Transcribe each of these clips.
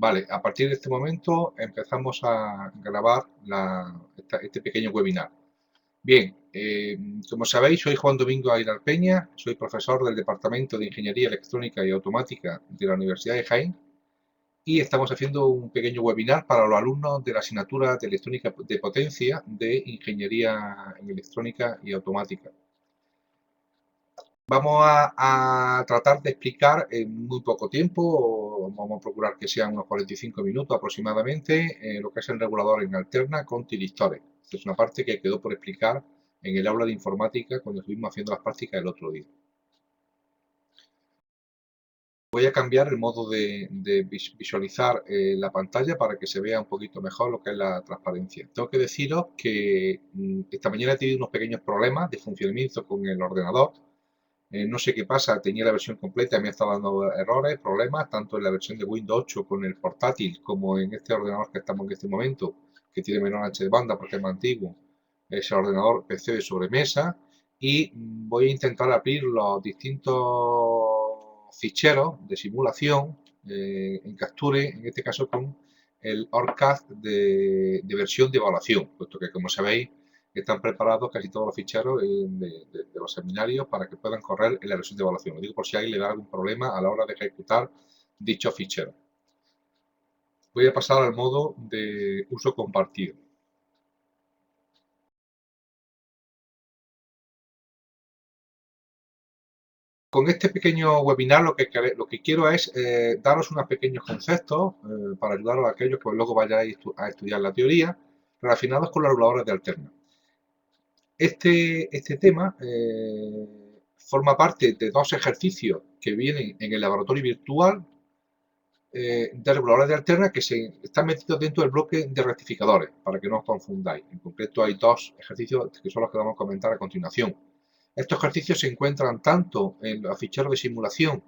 Vale, a partir de este momento empezamos a grabar este pequeño webinar. Bien, como sabéis, soy Juan Domingo Aguilar Peña, soy profesor del Departamento de Ingeniería Electrónica y Automática de la Universidad de Jaén y estamos haciendo un pequeño webinar para los alumnos de la asignatura de Electrónica de Potencia de Ingeniería en Electrónica y Automática. Vamos a tratar de explicar en muy poco tiempo, vamos a procurar que sean unos 45 minutos aproximadamente, lo que es el regulador en alterna con tiristores. Esta es una parte que quedó por explicar en el aula de informática cuando estuvimos haciendo las prácticas el otro día. Voy a cambiar el modo de visualizar la pantalla para que se vea un poquito mejor lo que es la transparencia. Tengo que deciros que esta mañana he tenido unos pequeños problemas de funcionamiento con el ordenador. No sé qué pasa, tenía la versión completa, me ha estado dando errores, problemas, tanto en la versión de Windows 8 con el portátil como en este ordenador que estamos en este momento, que tiene menor ancho de banda porque es más antiguo. Es el ordenador PC de sobremesa y voy a intentar abrir los distintos ficheros de simulación en Capture, en este caso con el ORCAD de versión de evaluación, puesto que, como sabéis, están preparados casi todos los ficheros de los seminarios para que puedan correr en la versión de evaluación. Lo digo por si a alguien le da algún problema a la hora de ejecutar dichos ficheros. Voy a pasar al modo de uso compartido. Con este pequeño webinar lo que quiero es daros unos pequeños conceptos para ayudaros a aquellos que luego vayáis a estudiar la teoría relacionados con los reguladores de alterna. Este tema forma parte de dos ejercicios que vienen en el laboratorio virtual de reguladores de alterna que están metidos dentro del bloque de rectificadores, para que no os confundáis. En concreto hay dos ejercicios que son los que vamos a comentar a continuación. Estos ejercicios se encuentran tanto en los ficheros de simulación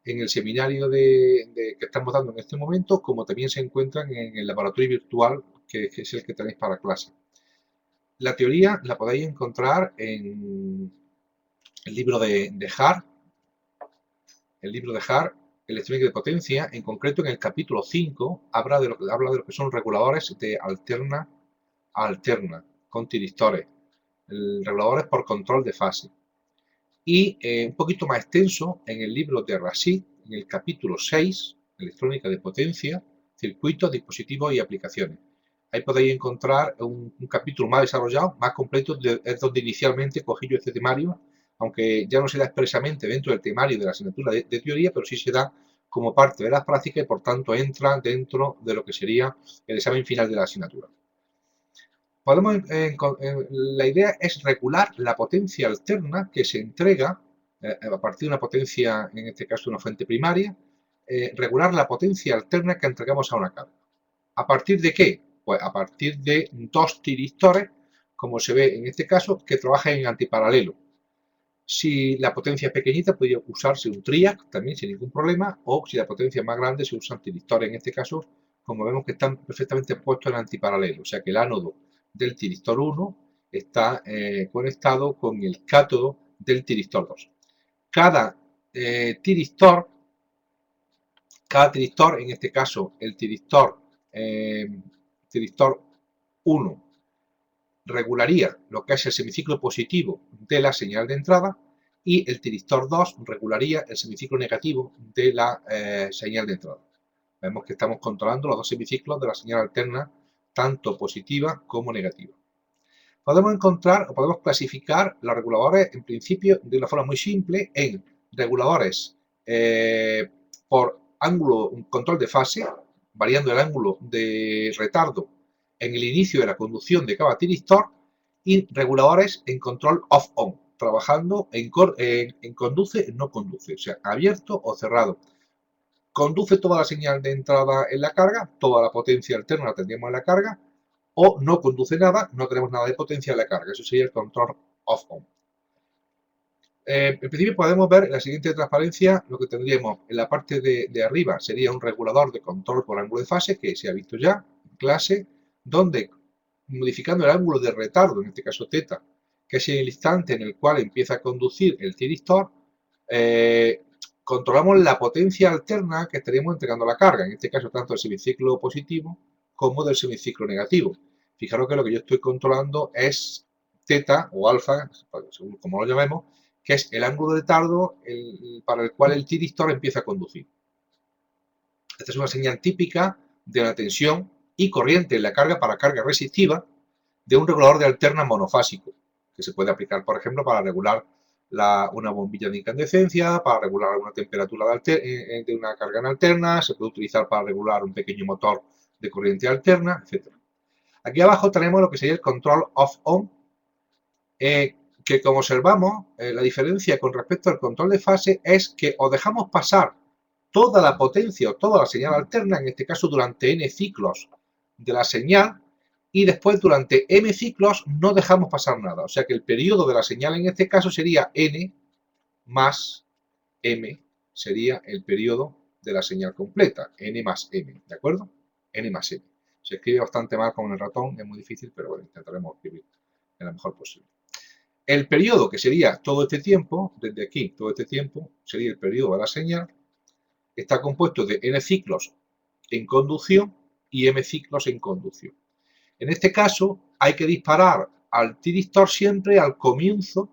en el seminario que estamos dando en este momento, como también se encuentran en el laboratorio virtual, que es el que tenéis para clase. La teoría la podéis encontrar en el libro de Hart, Electrónica de Potencia, en concreto en el capítulo 5, habla de lo que son reguladores de alterna a alterna, con tiristores, reguladores por control de fase. Y un poquito más extenso, en el libro de Rashid, en el capítulo 6, Electrónica de Potencia, circuitos, dispositivos y aplicaciones. Ahí podéis encontrar un capítulo más desarrollado, más completo, es donde inicialmente cogí yo este temario, aunque ya no se da expresamente dentro del temario de la asignatura de teoría, pero sí se da como parte de las prácticas y por tanto entra dentro de lo que sería el examen final de la asignatura. La idea es regular la potencia alterna que se entrega a partir de una potencia, en este caso una fuente primaria, regular la potencia alterna que entregamos a una carga. ¿A partir de qué? Pues a partir de dos tiristores, como se ve en este caso, que trabajan en antiparalelo. Si la potencia es pequeñita, podría usarse un triac también sin ningún problema, o si la potencia es más grande, se usan tiristores. En este caso, como vemos que están perfectamente puestos en antiparalelo, o sea que el ánodo del tiristor 1 está conectado con el cátodo del tiristor 2. Cada tiristor, en este caso el tiristor 1, regularía lo que es el semiciclo positivo de la señal de entrada y el tiristor 2 regularía el semiciclo negativo de la señal de entrada. Vemos que estamos controlando los dos semiciclos de la señal alterna, tanto positiva como negativa. Podemos encontrar o podemos clasificar los reguladores en principio de una forma muy simple en reguladores por ángulo, control de fase, variando el ángulo de retardo en el inicio de la conducción de cada tiristor, y reguladores en control off-on, trabajando en conduce, no conduce, o sea, abierto o cerrado. Conduce toda la señal de entrada en la carga, toda la potencia alterna la tendríamos en la carga, o no conduce nada, no tenemos nada de potencia en la carga. Eso sería el control off-on. En principio podemos ver en la siguiente transparencia lo que tendríamos en la parte de arriba sería un regulador de control por ángulo de fase, que se ha visto ya en clase, donde modificando el ángulo de retardo, en este caso θ, que es el instante en el cual empieza a conducir el tiristor, controlamos la potencia alterna que estaríamos entregando a la carga, en este caso tanto del semiciclo positivo como del semiciclo negativo. Fijaros que lo que yo estoy controlando es teta o alfa, según como lo llamemos, que es el ángulo de retardo para el cual el tiristor empieza a conducir. Esta es una señal típica de la tensión y corriente en la carga para carga resistiva de un regulador de alterna monofásico, que se puede aplicar, por ejemplo, para regular una bombilla de incandescencia, para regular una temperatura de una carga en alterna, se puede utilizar para regular un pequeño motor de corriente alterna, etc. Aquí abajo tenemos lo que sería el control off-on, que como observamos, la diferencia con respecto al control de fase es que o dejamos pasar toda la potencia o toda la señal alterna, en este caso durante n ciclos de la señal, y después durante m ciclos no dejamos pasar nada. O sea que el periodo de la señal en este caso sería n más m, sería el periodo de la señal completa, n más m, ¿de acuerdo? N más m. Se escribe bastante mal con el ratón, es muy difícil, pero bueno, intentaremos escribir en la mejor posible. El periodo, que sería todo este tiempo, desde aquí, todo este tiempo, sería el periodo de la señal, está compuesto de n ciclos en conducción y m ciclos en conducción. En este caso, hay que disparar al tiristor siempre al comienzo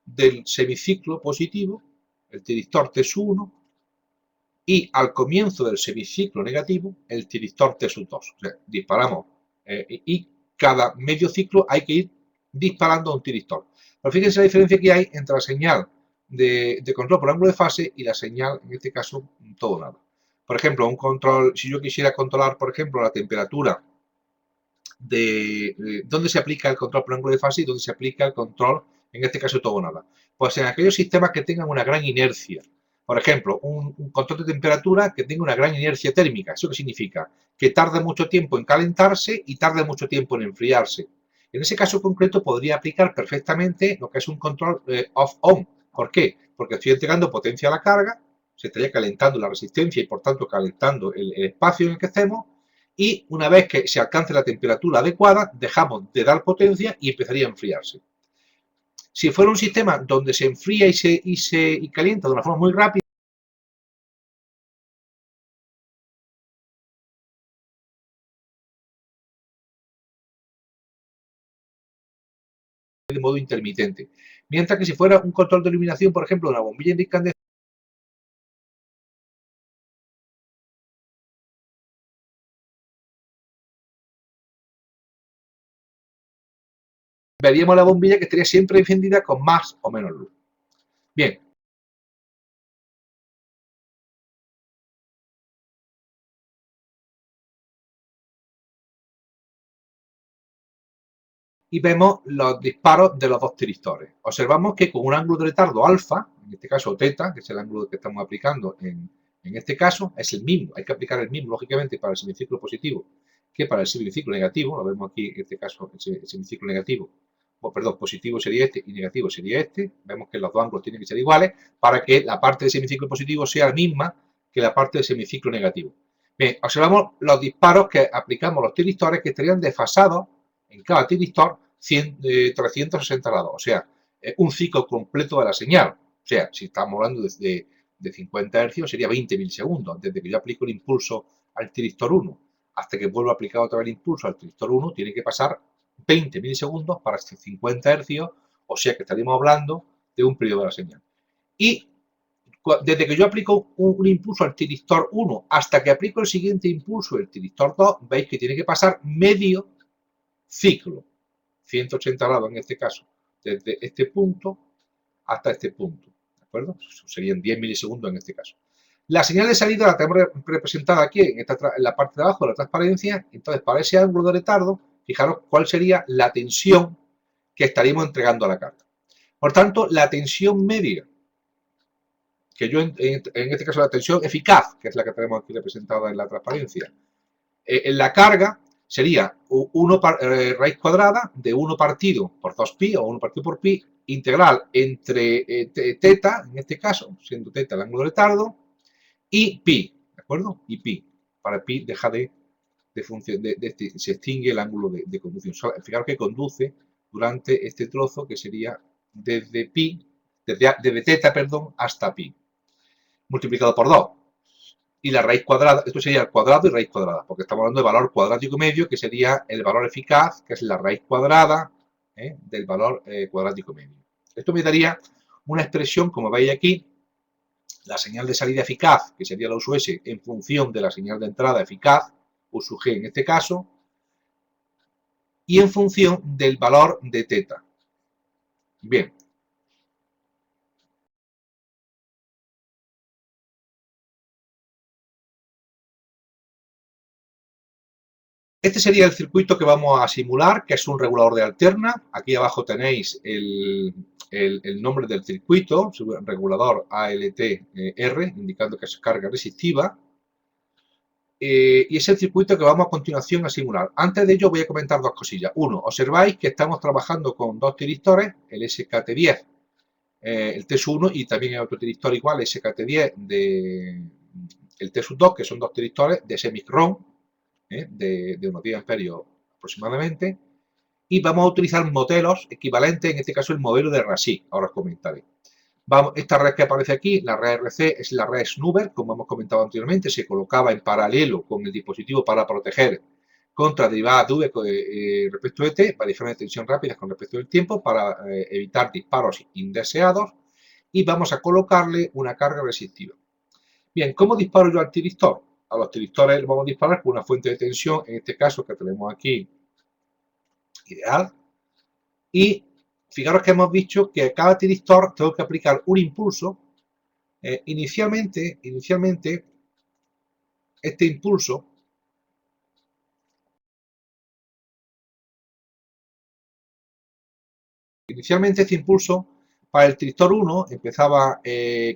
del semiciclo positivo, el tiristor T1, y al comienzo del semiciclo negativo, el tiristor T2. O sea, disparamos y cada medio ciclo hay que ir disparando a un tiristor. Pero fíjense la diferencia que hay entre la señal de control por ángulo de fase y la señal, en este caso, todo o nada. Por ejemplo, un control, si yo quisiera controlar, por ejemplo, la temperatura de dónde se aplica el control por ángulo de fase y dónde se aplica el control, en este caso todo o nada. Pues en aquellos sistemas que tengan una gran inercia. Por ejemplo, un control de temperatura que tenga una gran inercia térmica. ¿Eso qué significa? Que tarde mucho tiempo en calentarse y tarde mucho tiempo en enfriarse. En ese caso concreto podría aplicar perfectamente lo que es un control off-on. ¿Por qué? Porque estoy entregando potencia a la carga, se estaría calentando la resistencia y por tanto calentando el espacio en el que estemos, y una vez que se alcance la temperatura adecuada, dejamos de dar potencia y empezaría a enfriarse. Si fuera un sistema donde se enfría y calienta de una forma muy rápida, de modo intermitente. Mientras que si fuera un control de iluminación, por ejemplo, de una bombilla de incandescencia, veríamos la bombilla que estaría siempre encendida con más o menos luz. Bien. Y vemos los disparos de los dos tiristores. Observamos que con un ángulo de retardo alfa, en este caso teta, que es el ángulo que estamos aplicando en este caso, es el mismo. Hay que aplicar el mismo, lógicamente, para el semiciclo positivo que para el semiciclo negativo. Lo vemos aquí, en este caso, el semiciclo negativo. Perdón, positivo sería este y negativo sería este. Vemos que los dos ángulos tienen que ser iguales para que la parte del semiciclo positivo sea la misma que la parte del semiciclo negativo. Bien, observamos los disparos que aplicamos los tiristores que estarían desfasados en cada tiristor 360 grados, o sea, un ciclo completo de la señal. O sea, si estamos hablando de 50 Hz, sería 20 milisegundos. Desde que yo aplico el impulso al tiristor 1 hasta que vuelvo a aplicar otra vez el impulso al tiristor 1, tiene que pasar 20 milisegundos para 50 Hz, o sea que estaríamos hablando de un periodo de la señal. Y desde que yo aplico un impulso al tiristor 1 hasta que aplico el siguiente impulso, el tiristor 2, veis que tiene que pasar medio ciclo, 180 grados en este caso, desde este punto hasta este punto, ¿de acuerdo? Serían 10 milisegundos en este caso. La señal de salida la tenemos representada aquí en la parte de abajo de la transparencia. Entonces, para ese ángulo de retardo, fijaros cuál sería la tensión que estaríamos entregando a la carga. Por tanto, la tensión media, que yo en este caso la tensión eficaz, que es la que tenemos aquí representada en la transparencia, en la carga sería 1 raíz cuadrada de 1 partido por 2pi o 1 partido por pi integral entre teta, en este caso, siendo teta el ángulo de retardo, y pi, ¿de acuerdo? Y pi. Para pi deja de función, se extingue el ángulo de conducción. Fijaros que conduce durante este trozo que sería desde pi, desde teta, perdón, hasta pi. multiplicado por 2. Y la raíz cuadrada, esto sería el cuadrado y raíz cuadrada, porque estamos hablando de valor cuadrático medio, que sería el valor eficaz, que es la raíz cuadrada del valor cuadrático medio. Esto me daría una expresión, como veis aquí, la señal de salida eficaz, que sería la U sub S, en función de la señal de entrada eficaz, U sub G en este caso, y en función del valor de teta. Bien. Este sería el circuito que vamos a simular, que es un regulador de alterna. Aquí abajo tenéis el nombre del circuito, regulador ALT-R, indicando que es carga resistiva. Y es el circuito que vamos a continuación a simular. Antes de ello voy a comentar dos cosillas. Uno, observáis que estamos trabajando con dos tiristores, el SKT10, el T1 y también el otro tiristor igual, SKT10 el T2, que son dos tiristores de semicron, de unos 10 amperios aproximadamente, y vamos a utilizar modelos equivalentes, en este caso el modelo de RASI, ahora os comentaré. Esta red que aparece aquí, la red RC, es la red Snubber, como hemos comentado anteriormente, se colocaba en paralelo con el dispositivo para proteger contra derivadas de V respecto de T, variaciones de tensión rápidas con respecto del tiempo, para evitar disparos indeseados, y vamos a colocarle una carga resistiva. Bien, ¿cómo disparo yo al tiristor? A los tiristores vamos a disparar con una fuente de tensión, en este caso que tenemos aquí, ideal, y fijaros que hemos dicho que a cada tiristor tengo que aplicar un impulso. Inicialmente, este impulso para el tiristor 1 empezaba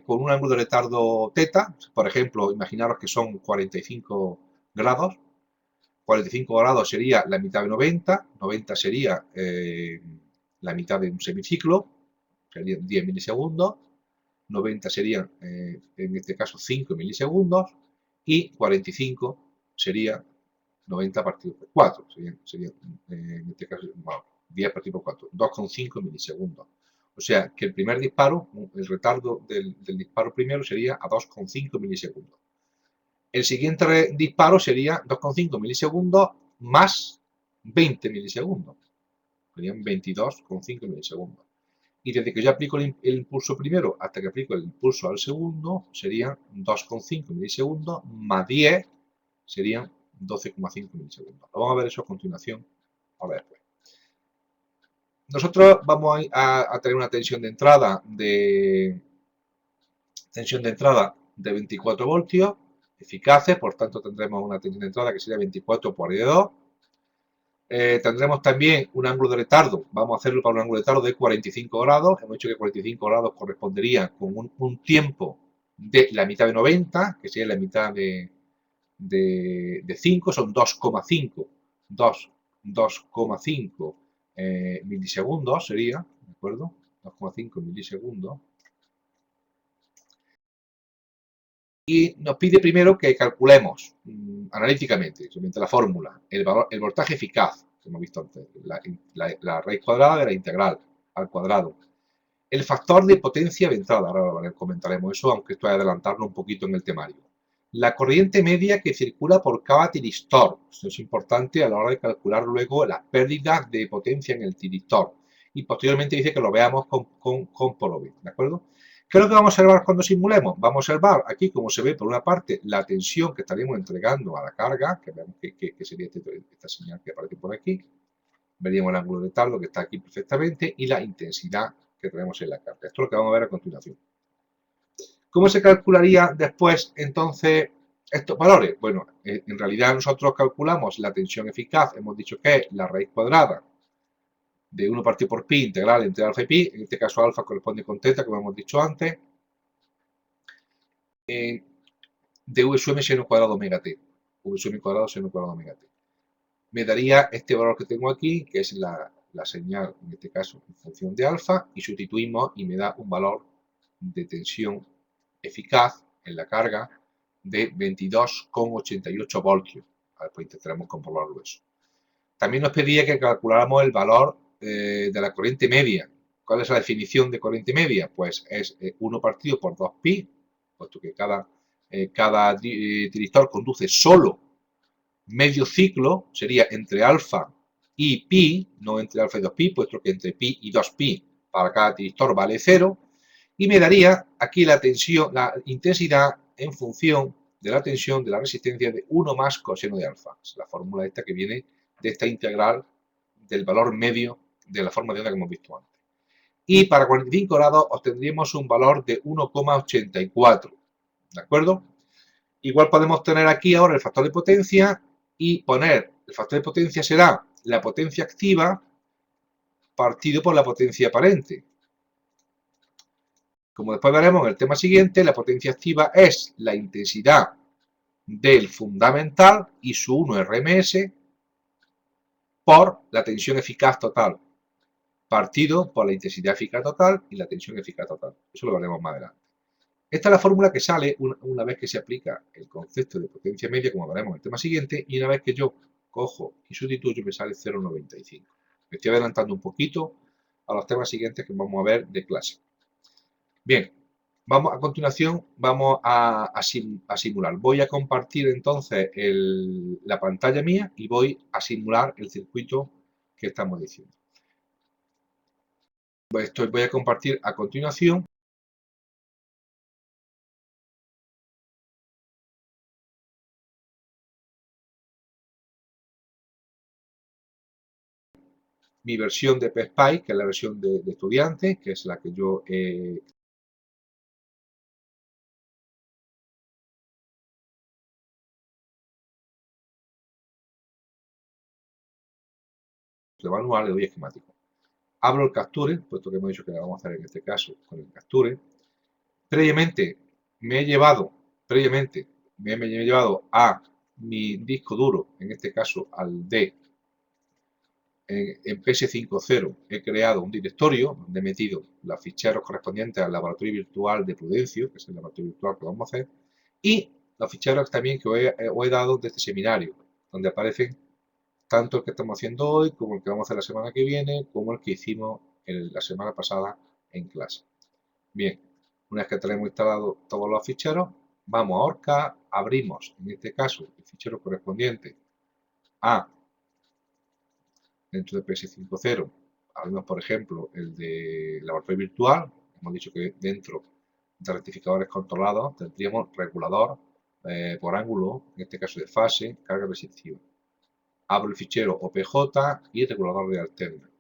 con un ángulo de retardo teta, por ejemplo, imaginaros que son 45 grados. 45 grados sería la mitad de 90, 90 sería la mitad de un semiciclo, serían 10 milisegundos, 90 serían, en este caso, 5 milisegundos, y 45 sería 90 partido por 4, sería en este caso, bueno, 10 partido por 4, 2,5 milisegundos. O sea, que el primer disparo, el retardo del disparo primero sería a 2,5 milisegundos. El siguiente disparo sería 2,5 milisegundos más 20 milisegundos. Serían 22,5 milisegundos. Y desde que yo aplico el impulso primero hasta que aplico el impulso al segundo, serían 2,5 milisegundos más 10, serían 12,5 milisegundos. Vamos a ver eso a continuación, ahora después. Nosotros vamos a tener una tensión de entrada de 24 voltios, eficaces, por tanto tendremos una tensión de entrada que sería 24 por I de 2. Tendremos también un ángulo de retardo, vamos a hacerlo para un ángulo de retardo de 45 grados, hemos dicho que 45 grados correspondería con un tiempo de la mitad de 90, que sería la mitad de 5, son 2,5 milisegundos sería, ¿de acuerdo? 2,5 milisegundos. Y nos pide primero que calculemos analíticamente, mediante la fórmula, el voltaje eficaz, que hemos visto antes, la raíz cuadrada de la integral al cuadrado. El factor de potencia de entrada, ahora comentaremos eso, aunque esto es adelantarnos un poquito en el temario. La corriente media que circula por cada tiristor. Esto es importante a la hora de calcular luego las pérdidas de potencia en el tiristor. Y posteriormente dice que lo veamos con Polovic, ¿de acuerdo? ¿Qué es lo que vamos a observar cuando simulemos? Vamos a observar aquí, como se ve, por una parte, la tensión que estaríamos entregando a la carga, que vemos que sería esta señal que aparece por aquí. Veríamos el ángulo de retardo que está aquí perfectamente y la intensidad que tenemos en la carga. Esto es lo que vamos a ver a continuación. ¿Cómo se calcularía después, entonces, estos valores? Bueno, en realidad nosotros calculamos la tensión eficaz, hemos dicho que es la raíz cuadrada de 1 partido por pi integral entre alfa y pi, en este caso alfa corresponde con teta, como hemos dicho antes, de v sub m seno cuadrado omega t, v sub m cuadrado seno cuadrado omega t. Me daría este valor que tengo aquí, que es la señal, en este caso, en función de alfa, y sustituimos y me da un valor de tensión eficaz en la carga de 22,88 voltios. Después intentaremos comprobarlo eso. También nos pedía que calculáramos el valor de la corriente media. ¿Cuál es la definición de corriente media? Pues es 1 partido por 2pi puesto que cada tiristor conduce solo medio ciclo, sería entre alfa y pi, no entre alfa y 2pi, puesto que entre pi y 2pi para cada tiristor vale 0, y me daría aquí la tensión, la intensidad en función de la tensión de la resistencia de 1 más coseno de alfa. Es la fórmula esta que viene de esta integral del valor medio de la forma de onda que hemos visto antes. Y para 45 grados obtendríamos un valor de 1,84. ¿De acuerdo? Igual podemos tener aquí ahora el factor de potencia y poner, el factor de potencia será la potencia activa partido por la potencia aparente. Como después veremos en el tema siguiente, la potencia activa es la intensidad del fundamental y su 1 RMS por la tensión eficaz total, partido por la intensidad eficaz total y la tensión eficaz total. Eso lo veremos más adelante. Esta es la fórmula que sale una vez que se aplica el concepto de potencia media, como veremos en el tema siguiente, y una vez que yo cojo y sustituyo me sale 0,95. Me estoy adelantando un poquito a los temas siguientes que vamos a ver de clase. Bien, a continuación vamos a simular. Voy a compartir entonces la pantalla mía y voy a simular el circuito que estamos diciendo. Voy a compartir a continuación. Mi versión de PSPI, que es la versión de estudiante, que es la que yo he de manual, le doy esquemático. Abro el Capture, puesto que hemos dicho que lo vamos a hacer en este caso con el Capture. Previamente me he llevado a mi disco duro, en este caso al D, en PS50 he creado un directorio donde he metido los ficheros correspondientes al laboratorio virtual de Prudencio, que es el laboratorio virtual que vamos a hacer, y los ficheros también que os he dado de este seminario, donde aparecen tanto el que estamos haciendo hoy, como el que vamos a hacer la semana que viene, como el que hicimos la semana pasada en clase. Bien, una vez que tenemos instalados todos los ficheros, vamos a Orca, abrimos, en este caso, el fichero correspondiente a, dentro de PS50, abrimos, por ejemplo, el de laboratorio virtual. Hemos dicho que dentro de rectificadores controlados tendríamos regulador por ángulo, en este caso de fase, carga resistiva. Abro el fichero OPJ y regulador de alterna.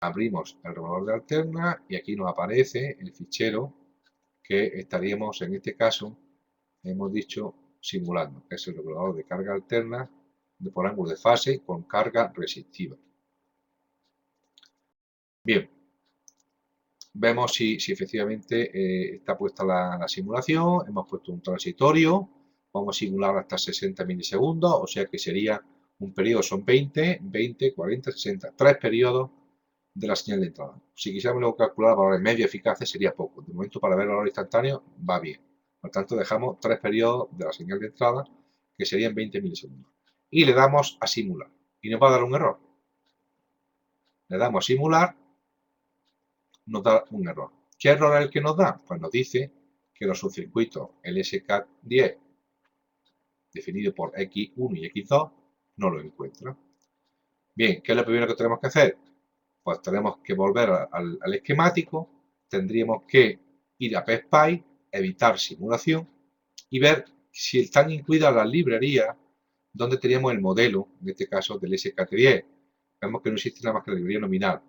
Abrimos el regulador de alterna y aquí nos aparece el fichero que estaríamos, en este caso, hemos dicho simulando, que es el regulador de carga alterna por ángulo de fase con carga resistiva. Bien, vemos si efectivamente está puesta la simulación, hemos puesto un transitorio, vamos a simular hasta 60 milisegundos, o sea que sería un periodo, son 20, 20, 40, 60, 3 periodos de la señal de entrada. Si quisiéramos calcular valores medio eficaces sería poco, de momento para ver el valor instantáneo va bien. Por tanto dejamos 3 periodos de la señal de entrada que serían 20 milisegundos. Y le damos a simular y nos va a dar un error. Le damos a simular, nos da un error. ¿Qué error es el que nos da? Pues nos dice que los subcircuitos LSK10 definido por X1 y X2 no lo encuentra. Bien, ¿qué es lo primero que tenemos que hacer? Pues tenemos que volver al esquemático, tendríamos que ir a PSPI, evitar simulación y ver si están incluidas las librerías donde teníamos el modelo, en este caso del SKT10. Vemos que no existe nada más que la librería nominal.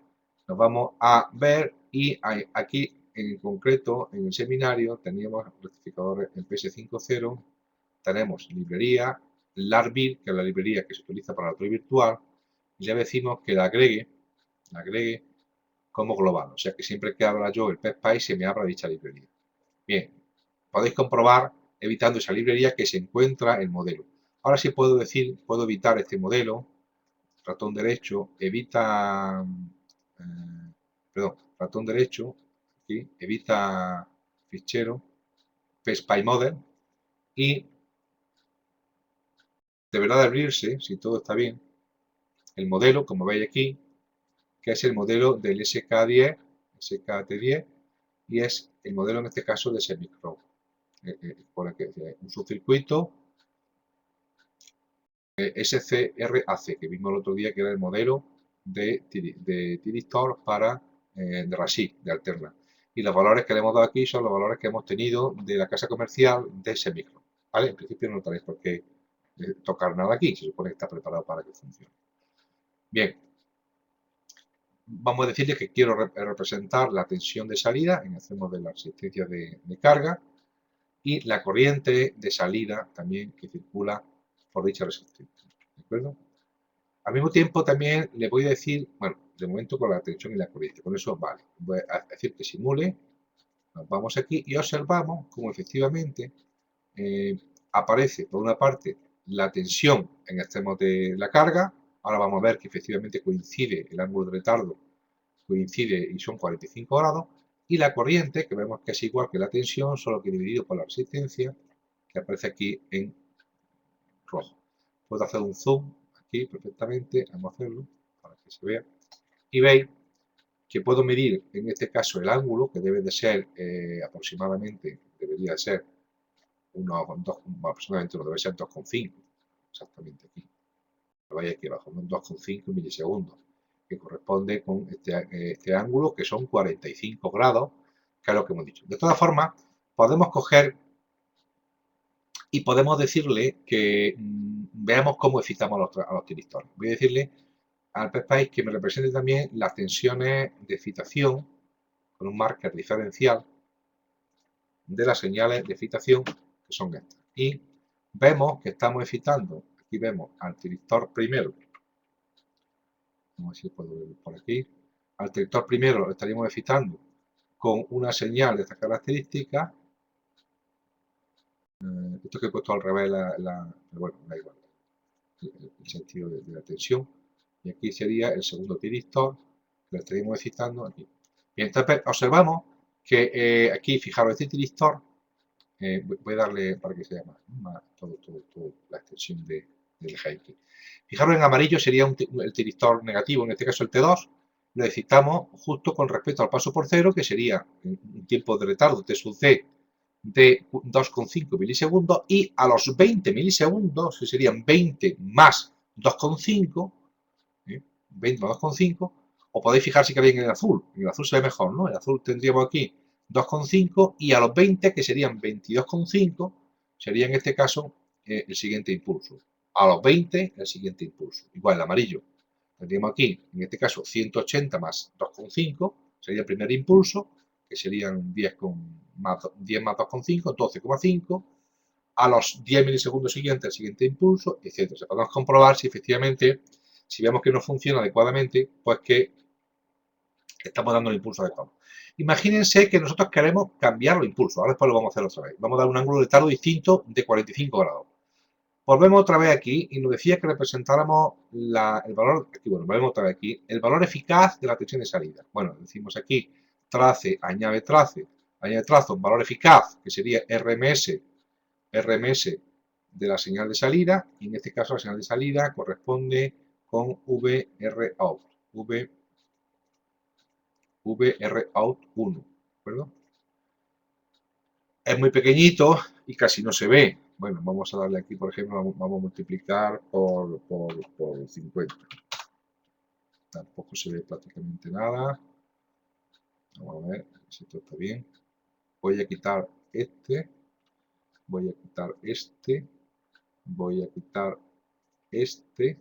Nos vamos a ver y aquí en concreto en el seminario teníamos rectificadores en PS50, tenemos librería, Larbir, que es la librería que se utiliza para la torre virtual, y le decimos que la agregue como global, o sea que siempre que abra yo el PSPI se me abra dicha librería. Bien, podéis comprobar evitando esa librería que se encuentra el modelo. Ahora sí puedo decir, puedo evitar este modelo, ratón derecho, ratón derecho, ¿sí? Evita fichero, PSPI model y deberá de abrirse, si todo está bien, el modelo, como veis aquí, que es el modelo del SKT10, y es el modelo en este caso de semicron. Por aquí, un subcircuito SCRAC, que vimos el otro día que era el modelo de tiristor para de RASIC, de alterna. Y los valores que le hemos dado aquí son los valores que hemos tenido de la casa comercial de ese micro. ¿Vale? En principio no tenéis por qué tocar nada aquí, se supone que está preparado para que funcione. Bien, vamos a decirle que quiero representar la tensión de salida, en hacemos de la resistencia de carga, y la corriente de salida también que circula por dicha resistencia. ¿De acuerdo? Al mismo tiempo también le voy a decir, bueno, de momento con la tensión y la corriente, con eso vale. Voy a decir que simule, nos vamos aquí y observamos cómo efectivamente aparece por una parte la tensión en extremos de la carga, ahora vamos a ver que efectivamente coincide el ángulo de retardo, coincide y son 45 grados, y la corriente, que vemos que es igual que la tensión, solo que dividido por la resistencia, que aparece aquí en rojo. Puedo hacer un zoom aquí perfectamente, vamos a hacerlo para que se vea, y veis que puedo medir en este caso el ángulo, que debe de ser aproximadamente, debería de ser unos 2, aproximadamente, no debe ser 2,5, exactamente aquí, lo veis aquí abajo, 2,5 milisegundos, que corresponde con este ángulo, que son 45 grados, que es lo que hemos dicho. De todas formas, podemos coger y podemos decirle que veamos cómo excitamos a los tiristores. Voy a decirle al PESPACE que me represente también las tensiones de excitación con un marker diferencial de las señales de excitación que son estas. Y vemos que estamos excitando, aquí vemos al tiristor primero, vamos a ver si puedo ver por aquí, al tiristor primero lo estaríamos excitando con una señal de estas características. Esto que he puesto al revés, pero bueno, da igual, el sentido de la tensión. Y aquí sería el segundo tiristor, que lo estaríamos excitando aquí. Bien, entonces observamos que aquí, fijaros, este tiristor, voy a darle para que se llama toda la extensión del eje aquí. Fijaros, en amarillo sería el tiristor negativo, en este caso el T2, lo excitamos justo con respecto al paso por cero, que sería un tiempo de retardo T sub C de 2,5 milisegundos, y a los 20 milisegundos, que serían 20 más 2,5, 20 más 2,5, os podéis fijar si queréis en el azul se ve mejor, ¿no? El azul tendríamos aquí 2,5 y a los 20, que serían 22,5, sería en este caso el siguiente impulso. A los 20, el siguiente impulso. Igual el amarillo. Tendríamos aquí, en este caso, 180 más 2,5, sería el primer impulso, que serían 10 más 2,5, 12,5. A los 10 milisegundos siguientes, el siguiente impulso, etc. O sea, podemos comprobar si efectivamente, si vemos que no funciona adecuadamente, pues que estamos dando el impulso adecuado. Imagínense que nosotros queremos cambiar los impulsos. Ahora después lo vamos a hacer otra vez. Vamos a dar un ángulo de retardo distinto de 45 grados. Volvemos otra vez aquí y nos decía que representáramos el valor, aquí, bueno, volvemos otra vez aquí, el valor eficaz de la tensión de salida. Bueno, decimos aquí, añade trazo, un valor eficaz, que sería RMS de la señal de salida, y en este caso la señal de salida corresponde con VROUT, VROUT1, ¿de acuerdo? Es muy pequeñito y casi no se ve. Bueno, vamos a darle aquí, por ejemplo, vamos a multiplicar por 50. Tampoco se ve prácticamente nada. Vamos a ver si esto está bien. Voy a quitar este. Voy a quitar este. Voy a quitar este.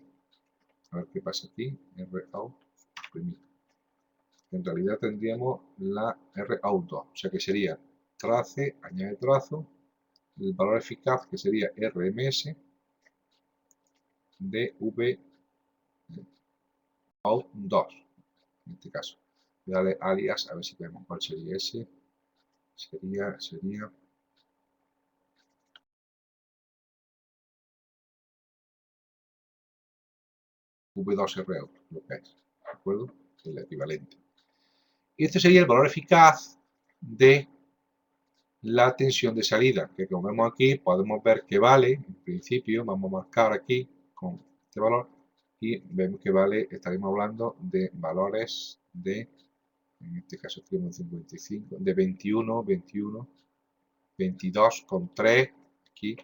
A ver qué pasa aquí. ROUT. En realidad tendríamos la ROUT2. O sea que sería trace, añade trazo. El valor eficaz que sería RMS de VOUT2, en este caso. Voy a darle alias a ver si vemos cuál sería ese. Sería V2ROUT, lo que es, ¿de acuerdo? El equivalente. Y este sería el valor eficaz de la tensión de salida, que como vemos aquí, podemos ver que vale, en principio, vamos a marcar aquí con este valor, y vemos que vale, estaremos hablando de valores de en este caso tenemos 55, de 21, 21, 22,3 aquí,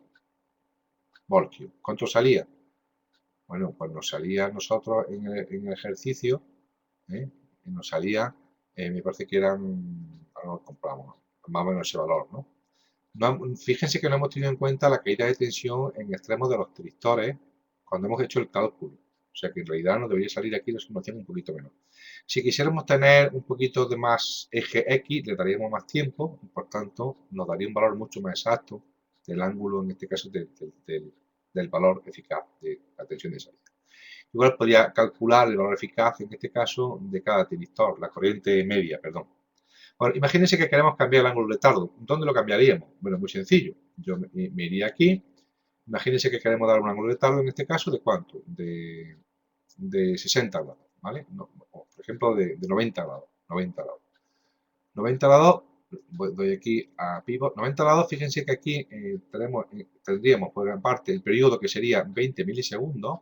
voltios. ¿Cuánto salía? Bueno, pues nos salía a nosotros en el ejercicio, nos salía, me parece que eran, ahora lo compramos, más o menos ese valor, ¿no? Fíjense que no hemos tenido en cuenta la caída de tensión en extremos de los tristores cuando hemos hecho el cálculo. O sea que en realidad nos debería salir aquí la simulación un poquito menor. Si quisiéramos tener un poquito de más eje X, le daríamos más tiempo y por tanto nos daría un valor mucho más exacto del ángulo, en este caso del valor eficaz de la tensión de salida. Igual podría calcular el valor eficaz, en este caso, de cada tiristor, la corriente media, perdón. Bueno, imagínense que queremos cambiar el ángulo de retardo. ¿Dónde lo cambiaríamos? Bueno, muy sencillo. Yo me iría aquí. Imagínense que queremos dar un ángulo de retardo, en este caso, ¿de cuánto? De 60 grados, ¿vale? No, por ejemplo, de 90 grados. 90 grados. 90 grados, doy aquí a pivot. 90 grados, fíjense que aquí tendríamos, por una parte, el periodo que sería 20 milisegundos.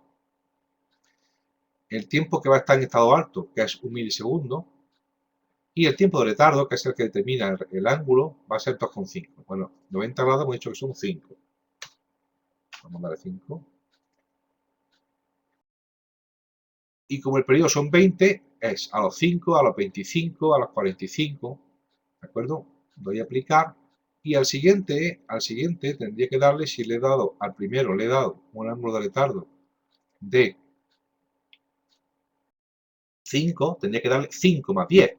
El tiempo que va a estar en estado alto, que es 1 milisegundo, y el tiempo de retardo, que es el que determina el ángulo, va a ser 2,5. Bueno, 90 grados hemos dicho que son 5. Vamos a darle 5. Y como el periodo son 20, es a los 5, a los 25, a los 45. ¿De acuerdo? Doy a aplicar. Y al siguiente tendría que darle, si le he dado, al primero le he dado un ángulo de retardo de 5, tendría que darle 5 más 10,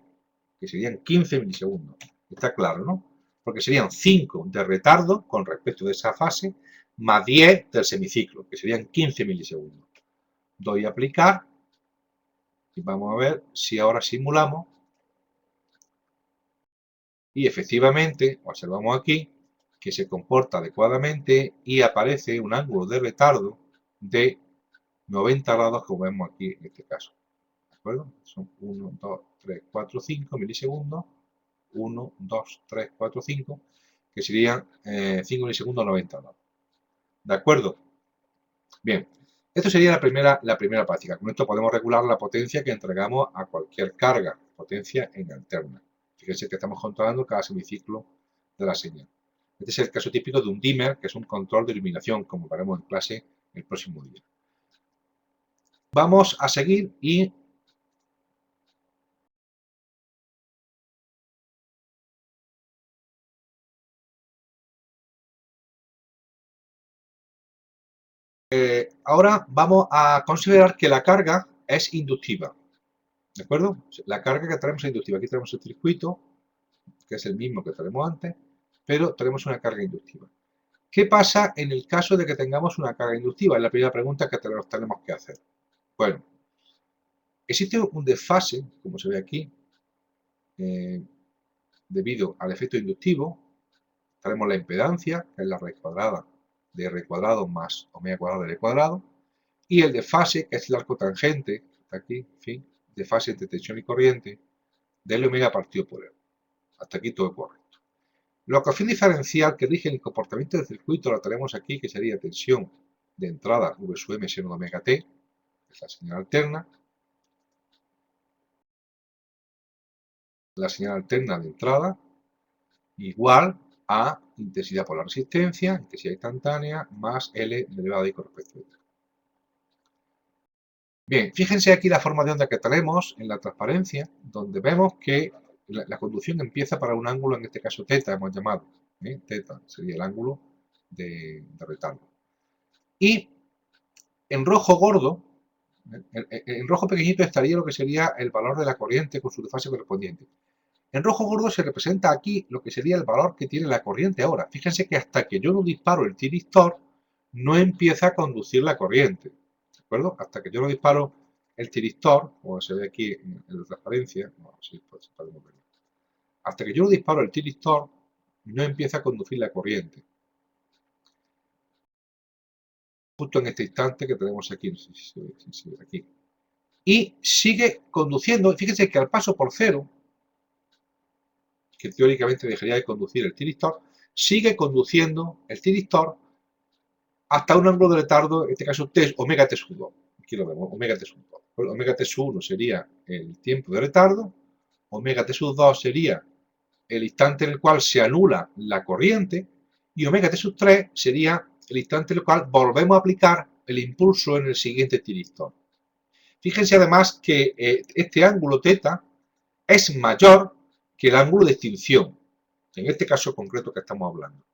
que serían 15 milisegundos. Está claro, ¿no? Porque serían 5 de retardo con respecto de esa fase, más 10 del semiciclo, que serían 15 milisegundos. Doy a aplicar y vamos a ver si ahora simulamos. Y efectivamente, observamos aquí que se comporta adecuadamente y aparece un ángulo de retardo de 90 grados, como vemos aquí en este caso. ¿De acuerdo? Son 1, 2, 3, 4, 5 milisegundos. 1, 2, 3, 4, 5, que serían 5 milisegundos 90 grados. ¿De acuerdo? Bien, esto sería la primera práctica. Con esto podemos regular la potencia que entregamos a cualquier carga, potencia en alterna. Fíjense que estamos controlando cada semiciclo de la señal. Este es el caso típico de un dimmer, que es un control de iluminación, como veremos en clase el próximo día. Vamos a seguir y ahora vamos a considerar que la carga es inductiva. ¿De acuerdo? La carga que tenemos es inductiva. Aquí tenemos el circuito, que es el mismo que tenemos antes, pero tenemos una carga inductiva. ¿Qué pasa en el caso de que tengamos una carga inductiva? Es la primera pregunta que tenemos que hacer. Bueno, existe un desfase, como se ve aquí, debido al efecto inductivo. Tenemos la impedancia, que es la raíz cuadrada de r cuadrado más omega cuadrado de l cuadrado, y el desfase, que es el arco tangente, está aquí, en fin, desfase entre tensión y corriente, del omega partido por r. Hasta aquí todo correcto. La ecuación diferencial que rige el comportamiento del circuito la tenemos aquí, que sería tensión de entrada V sub m seno de omega t, que es la señal alterna. La señal alterna de entrada igual a intensidad por la resistencia, intensidad instantánea, más L elevado a I con respecto a I. Bien, fíjense aquí la forma de onda que tenemos en la transparencia, donde vemos que la conducción empieza para un ángulo, en este caso θ, hemos llamado. Θ sería el ángulo de retardo. Y en rojo gordo, en rojo pequeñito estaría lo que sería el valor de la corriente con su desfase correspondiente. En rojo gordo se representa aquí lo que sería el valor que tiene la corriente ahora. Fíjense que hasta que yo no disparo el tiristor, no empieza a conducir la corriente. ¿De acuerdo? Hasta que yo no disparo el tiristor, como se ve aquí en la transparencia, hasta que yo no disparo el tiristor, no empieza a conducir la corriente. Justo en este instante que tenemos aquí, no sé si se ve aquí. Y sigue conduciendo, fíjense que al paso por cero, que teóricamente dejaría de conducir el tiristor, sigue conduciendo el tiristor hasta un ángulo de retardo, en este caso t, omega t sub 2. Aquí lo vemos, omega t sub 2. Omega t sub 1 sería el tiempo de retardo, omega t sub 2 sería el instante en el cual se anula la corriente, y omega t sub 3 sería el instante en el cual volvemos a aplicar el impulso en el siguiente tiristor. Fíjense además que este ángulo θ es mayor que el ángulo de extinción, en este caso concreto que estamos hablando.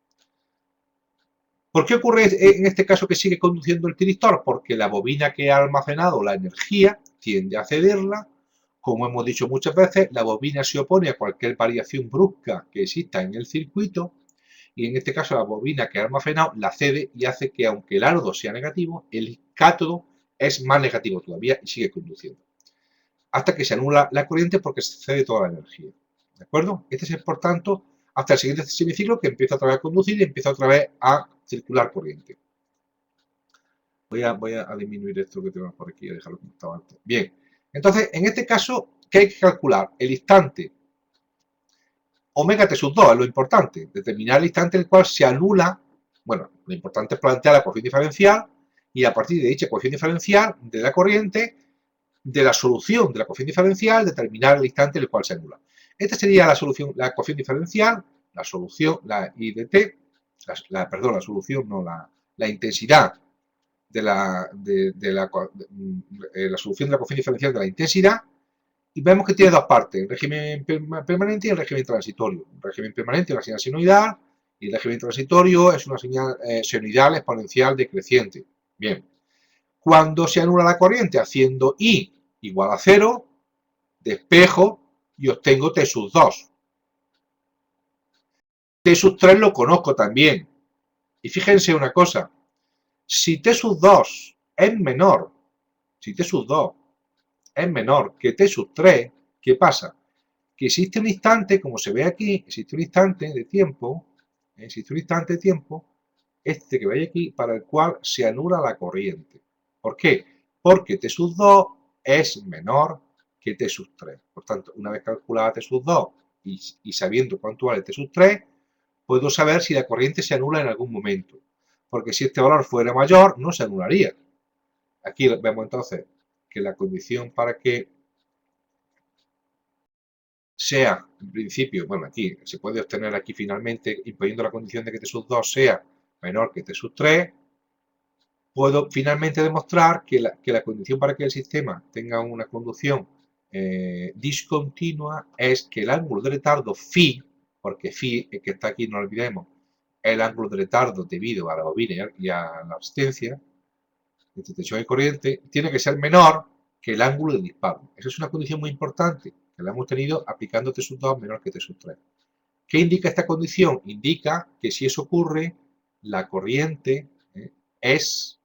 ¿Por qué ocurre en este caso que sigue conduciendo el tiristor? Porque la bobina que ha almacenado la energía tiende a cederla. Como hemos dicho muchas veces, la bobina se opone a cualquier variación brusca que exista en el circuito, y en este caso la bobina que ha almacenado la cede y hace que, aunque el ánodo sea negativo, el cátodo es más negativo todavía y sigue conduciendo, hasta que se anula la corriente porque se cede toda la energía. ¿De acuerdo? Este es, por tanto, hasta el siguiente semiciclo, que empieza otra vez a conducir y empieza otra vez a circular corriente. Voy a disminuir esto que tenemos por aquí y a dejarlo como estaba antes. Bien, entonces, en este caso, ¿qué hay que calcular? El instante omega t sub 2 es lo importante, determinar el instante en el cual se anula. Bueno, lo importante es plantear la ecuación diferencial, y a partir de dicha ecuación diferencial de la corriente, de la solución de la ecuación diferencial, determinar el instante en el cual se anula. Esta sería la solución, la ecuación diferencial, la solución, la I de t, la solución, no, la intensidad de la solución de la ecuación diferencial de la intensidad, y vemos que tiene dos partes, el régimen permanente y el régimen transitorio. El régimen permanente es una señal senoidal, y el régimen transitorio es una señal senoidal exponencial decreciente. Bien, cuando se anula la corriente haciendo I igual a 0, despejo y obtengo T sub 2. T sub 3 lo conozco también. Y fíjense una cosa, si T sub 2 es menor, si T sub 2 es menor que T sub 3, ¿qué pasa? Que existe un instante, como se ve aquí, existe un instante de tiempo, este que veis aquí, para el cual se anula la corriente. ¿Por qué? Porque T sub 2 es menor que T sub 3. Por tanto, una vez calculada T sub 2 y sabiendo cuánto vale T sub 3, puedo saber si la corriente se anula en algún momento. Porque si este valor fuera mayor, no se anularía. Aquí vemos entonces que la condición para que sea, en principio, bueno, aquí se puede obtener aquí finalmente, imponiendo la condición de que T sub 2 sea menor que T sub 3, puedo finalmente demostrar que la condición para que el sistema tenga una conducción discontinua es que el ángulo de retardo phi, porque phi, que está aquí, no lo olvidemos, es el ángulo de retardo debido a la bobina y a la absistencia, entre tensión y corriente, tiene que ser menor que el ángulo de disparo. Esa es una condición muy importante, que la hemos tenido aplicando T sub 2 menor que T sub 3. ¿Qué indica esta condición? Indica que si eso ocurre, la corriente es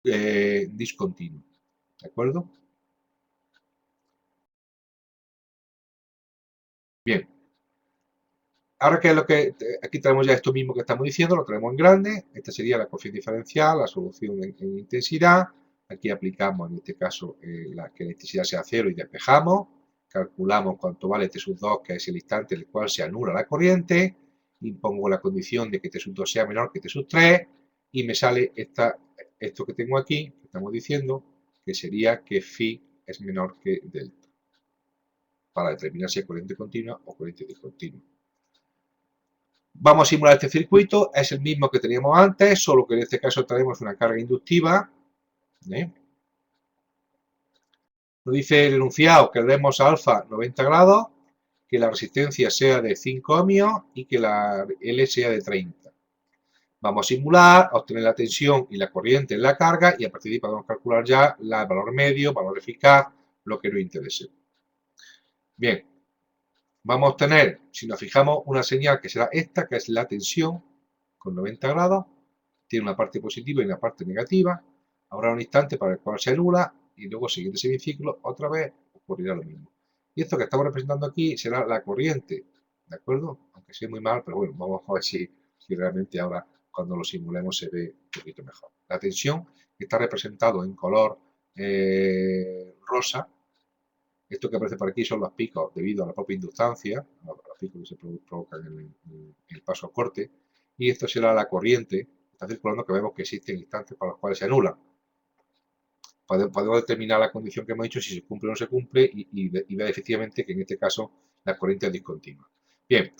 discontinua. ¿De acuerdo? Bien. Ahora, ¿qué es lo que aquí tenemos ya esto mismo que estamos diciendo? Lo tenemos en grande. Esta sería la ecuación diferencial, la solución en intensidad. Aquí aplicamos, en este caso, que la intensidad sea 0 y despejamos. Calculamos cuánto vale T sub 2, que es el instante en el cual se anula la corriente. Impongo la condición de que T sub 2 sea menor que T sub 3 y me sale esto que tengo aquí, que estamos diciendo, que sería que phi es menor que delta, para determinar si es corriente continua o corriente discontinua. Vamos a simular este circuito, es el mismo que teníamos antes, solo que en este caso tenemos una carga inductiva. Nos dice el enunciado que demos alfa 90 grados, que la resistencia sea de 5 ohmios y que la L sea de 30. Vamos a simular, a obtener la tensión y la corriente en la carga, y a partir de ahí podemos calcular ya el valor medio, valor eficaz, lo que nos interese. Bien, vamos a obtener, si nos fijamos, una señal que será esta, que es la tensión, con 90 grados, tiene una parte positiva y una parte negativa. Habrá un instante para el cual se anula, y luego, siguiente semiciclo, otra vez ocurrirá lo mismo. Y esto que estamos representando aquí será la corriente, ¿de acuerdo? Aunque sea muy mal, pero bueno, vamos a ver si realmente ahora, cuando lo simulemos, se ve un poquito mejor. La tensión está representado en color rosa. Esto que aparece por aquí son los picos debido a la propia inductancia, los picos que se provocan en el paso a corte, y esto será la corriente que está circulando, que vemos que existen instantes para los cuales se anula. podemos determinar la condición que hemos dicho, si se cumple o no se cumple, y ver efectivamente que en este caso la corriente es discontinua. Bien,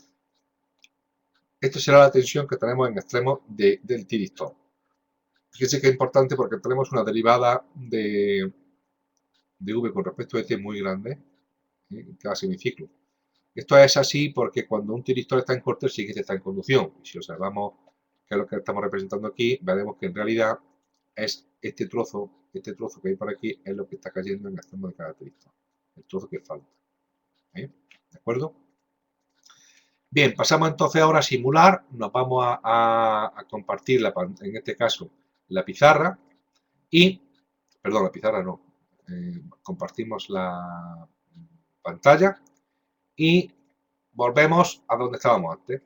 esta será la tensión que tenemos en extremos del tiristor. Fíjense que es importante porque tenemos una derivada de V con respecto a T muy grande en cada semiciclo. Esto es así porque cuando un tiristor está en corte, el siguiente está en conducción. Y si observamos qué es lo que estamos representando aquí, veremos que en realidad es este trozo que hay por aquí, es lo que está cayendo en el extremo de cada tiristor. El trozo que falta. ¿De acuerdo? Bien, pasamos entonces ahora a simular. Nos vamos a compartir, en este caso, la pizarra. Perdón, la pizarra no. Compartimos la pantalla y volvemos a donde estábamos antes.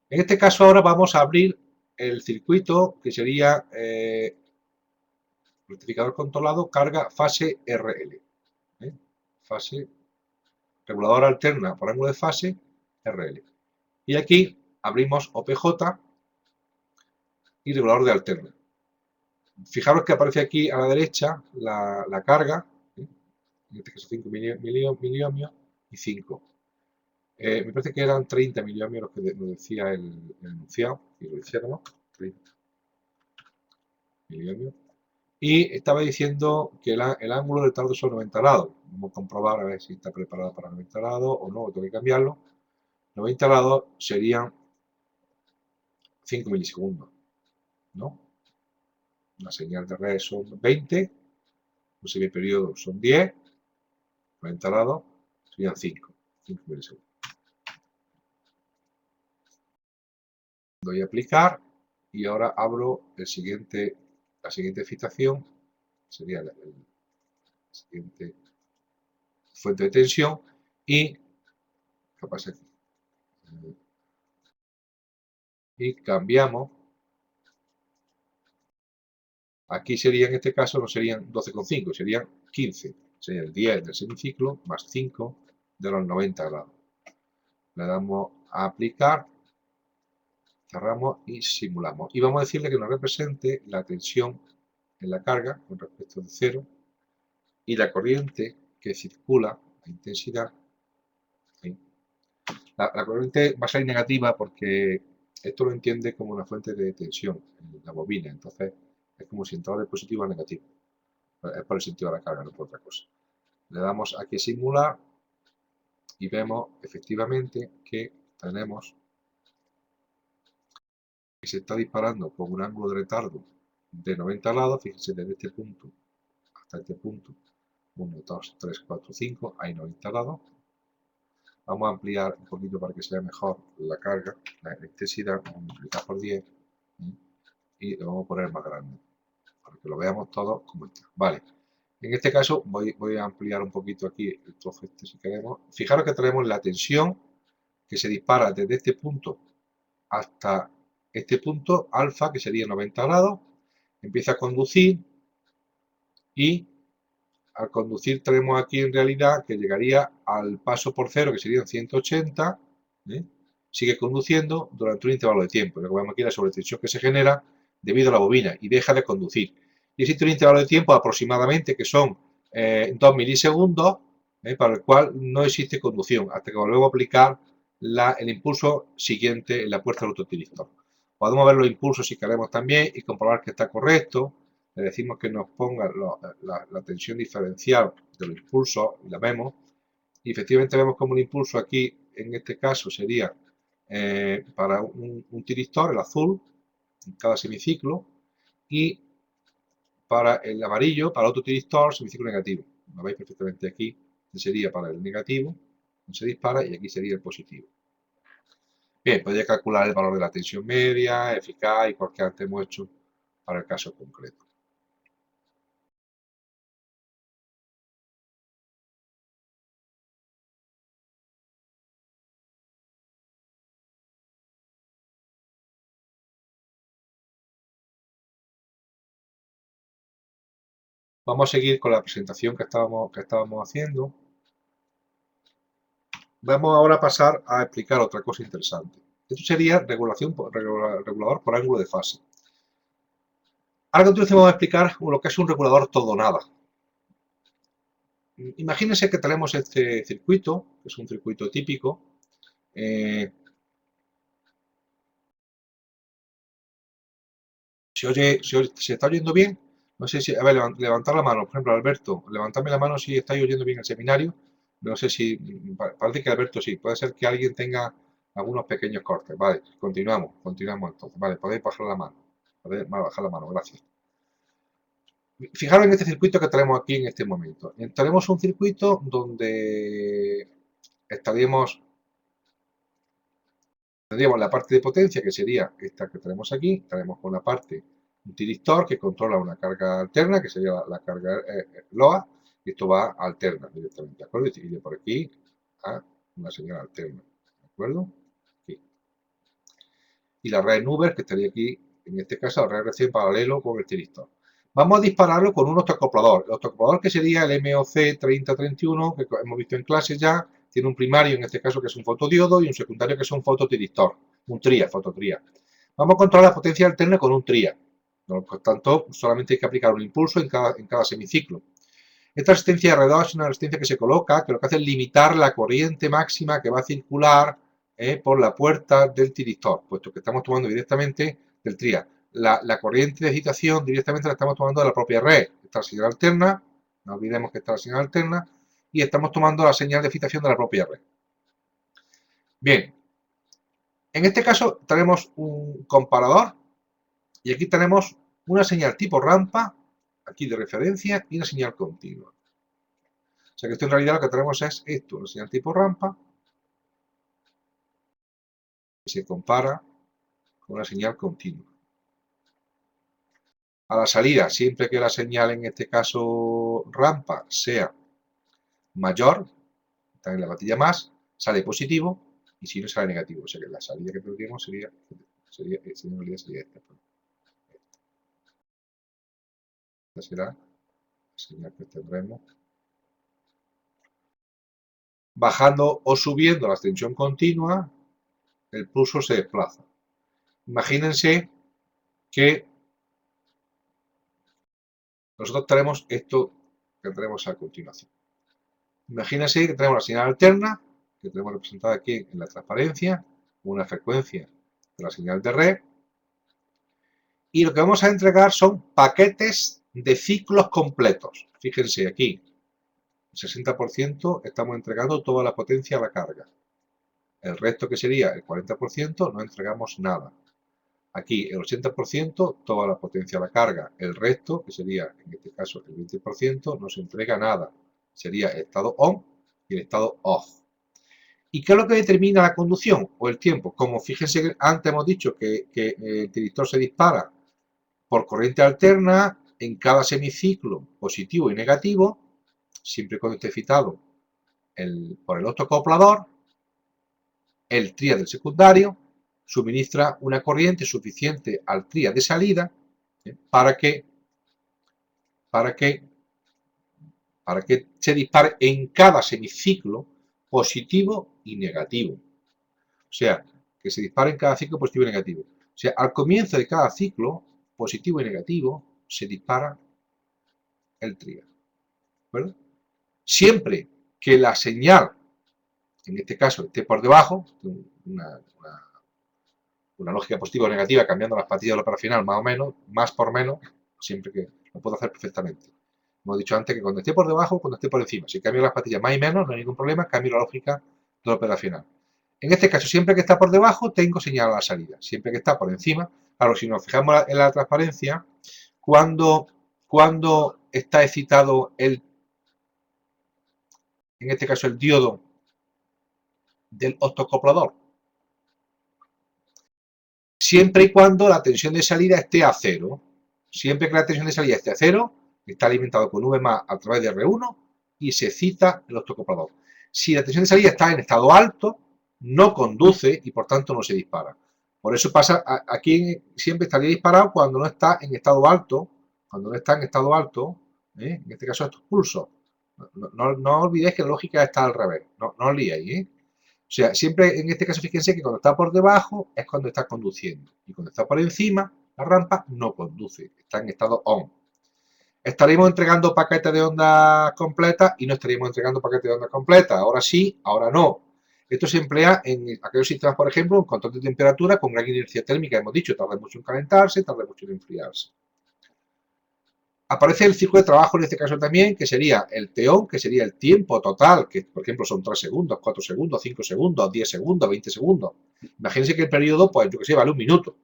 En este caso ahora vamos a abrir el circuito que sería rectificador controlado, carga, fase RL. Fase, regulador alterna por ángulo de fase, RL. Y aquí abrimos OPJ y regulador de alterna. Fijaros que aparece aquí a la derecha la carga, en este caso 5 miliohmios y 5. Me parece que eran 30 miliohmios los que nos decía el enunciado, y lo hiciéramos, 30 miliohmios. Y estaba diciendo que el ángulo de retardo son 90 grados. Vamos a comprobar a ver si está preparado para 90 grados o no, tengo que cambiarlo. 90 grados serían 5 milisegundos, ¿no? La señal de red son 20, un semiperiodo son 10, 90 grados serían 5 milisegundos. Doy a aplicar y ahora abro la siguiente excitación, sería la siguiente fuente de tensión y ¿qué pasa aquí? Y cambiamos. Aquí sería, en este caso, no serían 12,5, serían 15. Sería el 10 del semiciclo más 5 de los 90 grados. Le damos a aplicar, cerramos y simulamos. Y vamos a decirle que nos represente la tensión en la carga con respecto de 0 y la corriente que circula, la intensidad. La corriente va a ser negativa porque esto lo entiende como una fuente de tensión en la bobina. Entonces, es como si entrara de positivo a negativo. Es por el sentido de la carga, no por otra cosa. Le damos aquí simular y vemos efectivamente que tenemos que se está disparando con un ángulo de retardo de 90 grados. Fíjense, desde este punto hasta este punto, 1, 2, 3, 4, 5, hay 90 grados. Vamos a ampliar un poquito para que se vea mejor la carga, la intensidad, vamos a multiplicar por 10 y lo vamos a poner más grande para que lo veamos todo como está. Vale, en este caso voy a ampliar un poquito aquí el trozo este si queremos. Fijaros que tenemos la tensión que se dispara desde este punto hasta este punto, alfa, que sería 90 grados, empieza a conducir y al conducir tenemos aquí en realidad que llegaría al paso por cero, que serían 180, sigue conduciendo durante un intervalo de tiempo. Lo que vemos aquí es la sobretensión que se genera debido a la bobina y deja de conducir. Y existe un intervalo de tiempo aproximadamente que son 2 milisegundos, para el cual no existe conducción, hasta que volvemos a aplicar el impulso siguiente en la puerta del autotiristor. Podemos ver los impulsos si queremos también y comprobar que está correcto. Le decimos que nos ponga la tensión diferencial de los impulsos y la vemos. Y efectivamente vemos como el impulso aquí, en este caso, sería para un tiristor, el azul, en cada semiciclo, y para el amarillo, para otro tiristor, semiciclo negativo. Lo veis perfectamente aquí, que sería para el negativo, se dispara, y aquí sería el positivo. Bien, podría calcular el valor de la tensión media, eficaz, igual que antes hemos hecho para el caso concreto. Vamos a seguir con la presentación que estábamos haciendo. Vamos ahora a pasar a explicar otra cosa interesante. Esto sería regulador por ángulo de fase. Ahora a continuación vamos a explicar lo que es un regulador todo o nada. Imagínense que tenemos este circuito, que es un circuito típico. ¿Se está oyendo bien? No sé si, a ver, levantar la mano, por ejemplo, Alberto, levantadme la mano si estáis oyendo bien el seminario. No sé si, parece que Alberto sí, puede ser que alguien tenga algunos pequeños cortes. Vale, continuamos entonces. Vale, podéis bajar la mano. Podéis bajar la mano, gracias. Fijaros en este circuito que tenemos aquí en este momento. Tenemos un circuito donde tendríamos la parte de potencia, que sería esta que tenemos aquí. Tenemos con la parte un tiristor que controla una carga alterna, que sería la carga LOA, y esto va alterna directamente, ¿de acuerdo? Y de por aquí a una señal alterna, ¿de acuerdo? Aquí. Y la red Nuber, que estaría aquí, en este caso, la red RC en paralelo con el tiristor. Vamos a dispararlo con un octacoplador. El octacoplador, que sería el MOC 3031, que hemos visto en clase ya, tiene un primario, en este caso, que es un fotodiodo, y un secundario, que es un fototiristor, un tría, fototría. Vamos a controlar la potencia alterna con un tría. Por tanto, solamente hay que aplicar un impulso en cada semiciclo. Esta resistencia R2 es una resistencia que se coloca, que lo que hace es limitar la corriente máxima que va a circular por la puerta del tiristor, puesto que estamos tomando directamente del tría. La corriente de excitación directamente la estamos tomando de la propia red. Está la señal alterna, no olvidemos que está la señal alterna, y estamos tomando la señal de excitación de la propia red. Bien, en este caso tenemos un comparador y aquí tenemos una señal tipo rampa, aquí de referencia, y una señal continua. O sea que esto en realidad lo que tenemos es esto, una señal tipo rampa, que se compara con una señal continua. A la salida, siempre que la señal, en este caso rampa, sea mayor, está en la patilla más, sale positivo, y si no sale negativo. O sea que la salida que tendríamos sería esta. Esta será la señal que tendremos. Bajando o subiendo la extensión continua, el pulso se desplaza. Imagínense que nosotros tenemos esto que tenemos a continuación. Imagínense que tenemos la señal alterna, que tenemos representada aquí en la transparencia, una frecuencia de la señal de red, y lo que vamos a entregar son paquetes de ciclos completos. Fíjense aquí, el 60% estamos entregando toda la potencia a la carga. El resto, que sería el 40%, no entregamos nada. Aquí el 80%, toda la potencia a la carga. El resto, que sería en este caso el 20%, no se entrega nada. Sería el estado on y el estado off. ¿Y qué es lo que determina la conducción o el tiempo? Como fíjense que antes hemos dicho que el tiristor se dispara por corriente alterna en cada semiciclo positivo y negativo, siempre cuando esté excitado por el octacoplador, el tría del secundario suministra una corriente suficiente al tría de salida para que se dispare en cada semiciclo positivo y negativo. O sea, que se dispare en cada ciclo positivo y negativo. O sea, al comienzo de cada ciclo positivo y negativo se dispara el tría. ¿Verdad? Siempre que la señal, en este caso, esté por debajo, una lógica positiva o negativa, cambiando las patillas de la operacional más o menos, más por menos, siempre que lo puedo hacer perfectamente. Hemos dicho antes que cuando esté por debajo, cuando esté por encima. Si cambio las patillas más y menos, no hay ningún problema, cambio la lógica de la operacional. En este caso, siempre que está por debajo, tengo señal a la salida. Siempre que está por encima, claro, si nos fijamos en la transparencia, cuando está excitado en este caso el diodo del octacoplador, siempre y cuando la tensión de salida esté a cero. Siempre que la tensión de salida esté a cero, está alimentado con V más a través de R1 y se excita el octacoplador. Si la tensión de salida está en estado alto, no conduce y por tanto no se dispara. Por eso pasa, aquí siempre estaría disparado cuando no está en estado alto, en este caso estos pulsos. No olvidéis que la lógica está al revés, no os liéis, O sea, siempre en este caso fíjense que cuando está por debajo es cuando está conduciendo y cuando está por encima La rampa no conduce, está en estado on. Estaríamos entregando paquetes de ondas completas y no estaríamos entregando paquetes de ondas completas. Ahora sí, ahora no. Esto se emplea en aquellos sistemas, por ejemplo, en control de temperatura con gran inercia térmica. Hemos dicho, tarda mucho en calentarse, tarda mucho en enfriarse. Aparece el ciclo de trabajo en este caso también, que sería el TEON, que sería el tiempo total, que por ejemplo son 3 segundos, 4 segundos, 5 segundos, 10 segundos, 20 segundos. Imagínense que el periodo, pues yo que sé, vale un minuto,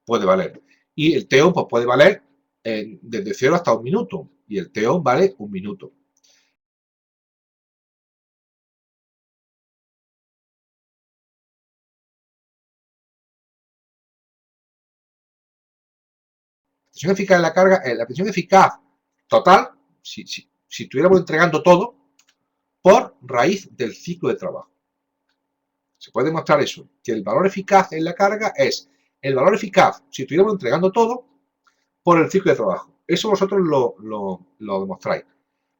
puede valer. Y el TEON, pues puede valer desde 0 hasta 1 minuto. Y el TEON vale 1 minuto. La tensión eficaz en la carga, la tensión eficaz total, si estuviéramos entregando todo, por raíz del ciclo de trabajo. Se puede demostrar eso, que el valor eficaz en la carga es el valor eficaz, si estuviéramos entregando todo, por el ciclo de trabajo. Eso vosotros lo demostráis.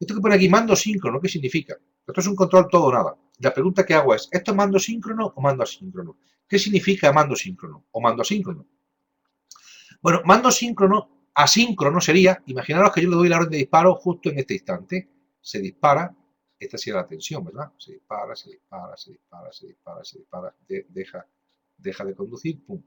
Esto que pone aquí, mando síncrono, ¿qué significa? Esto es un control todo o nada. La pregunta que hago es, ¿esto es mando síncrono o mando asíncrono? ¿Qué significa mando síncrono o mando asíncrono? Bueno, mando síncrono, asíncrono sería, imaginaros que yo le doy la orden de disparo justo en este instante. Se dispara, esta sería la tensión, ¿verdad? Se dispara, se dispara, se dispara, se dispara, se dispara, deja de conducir, pum.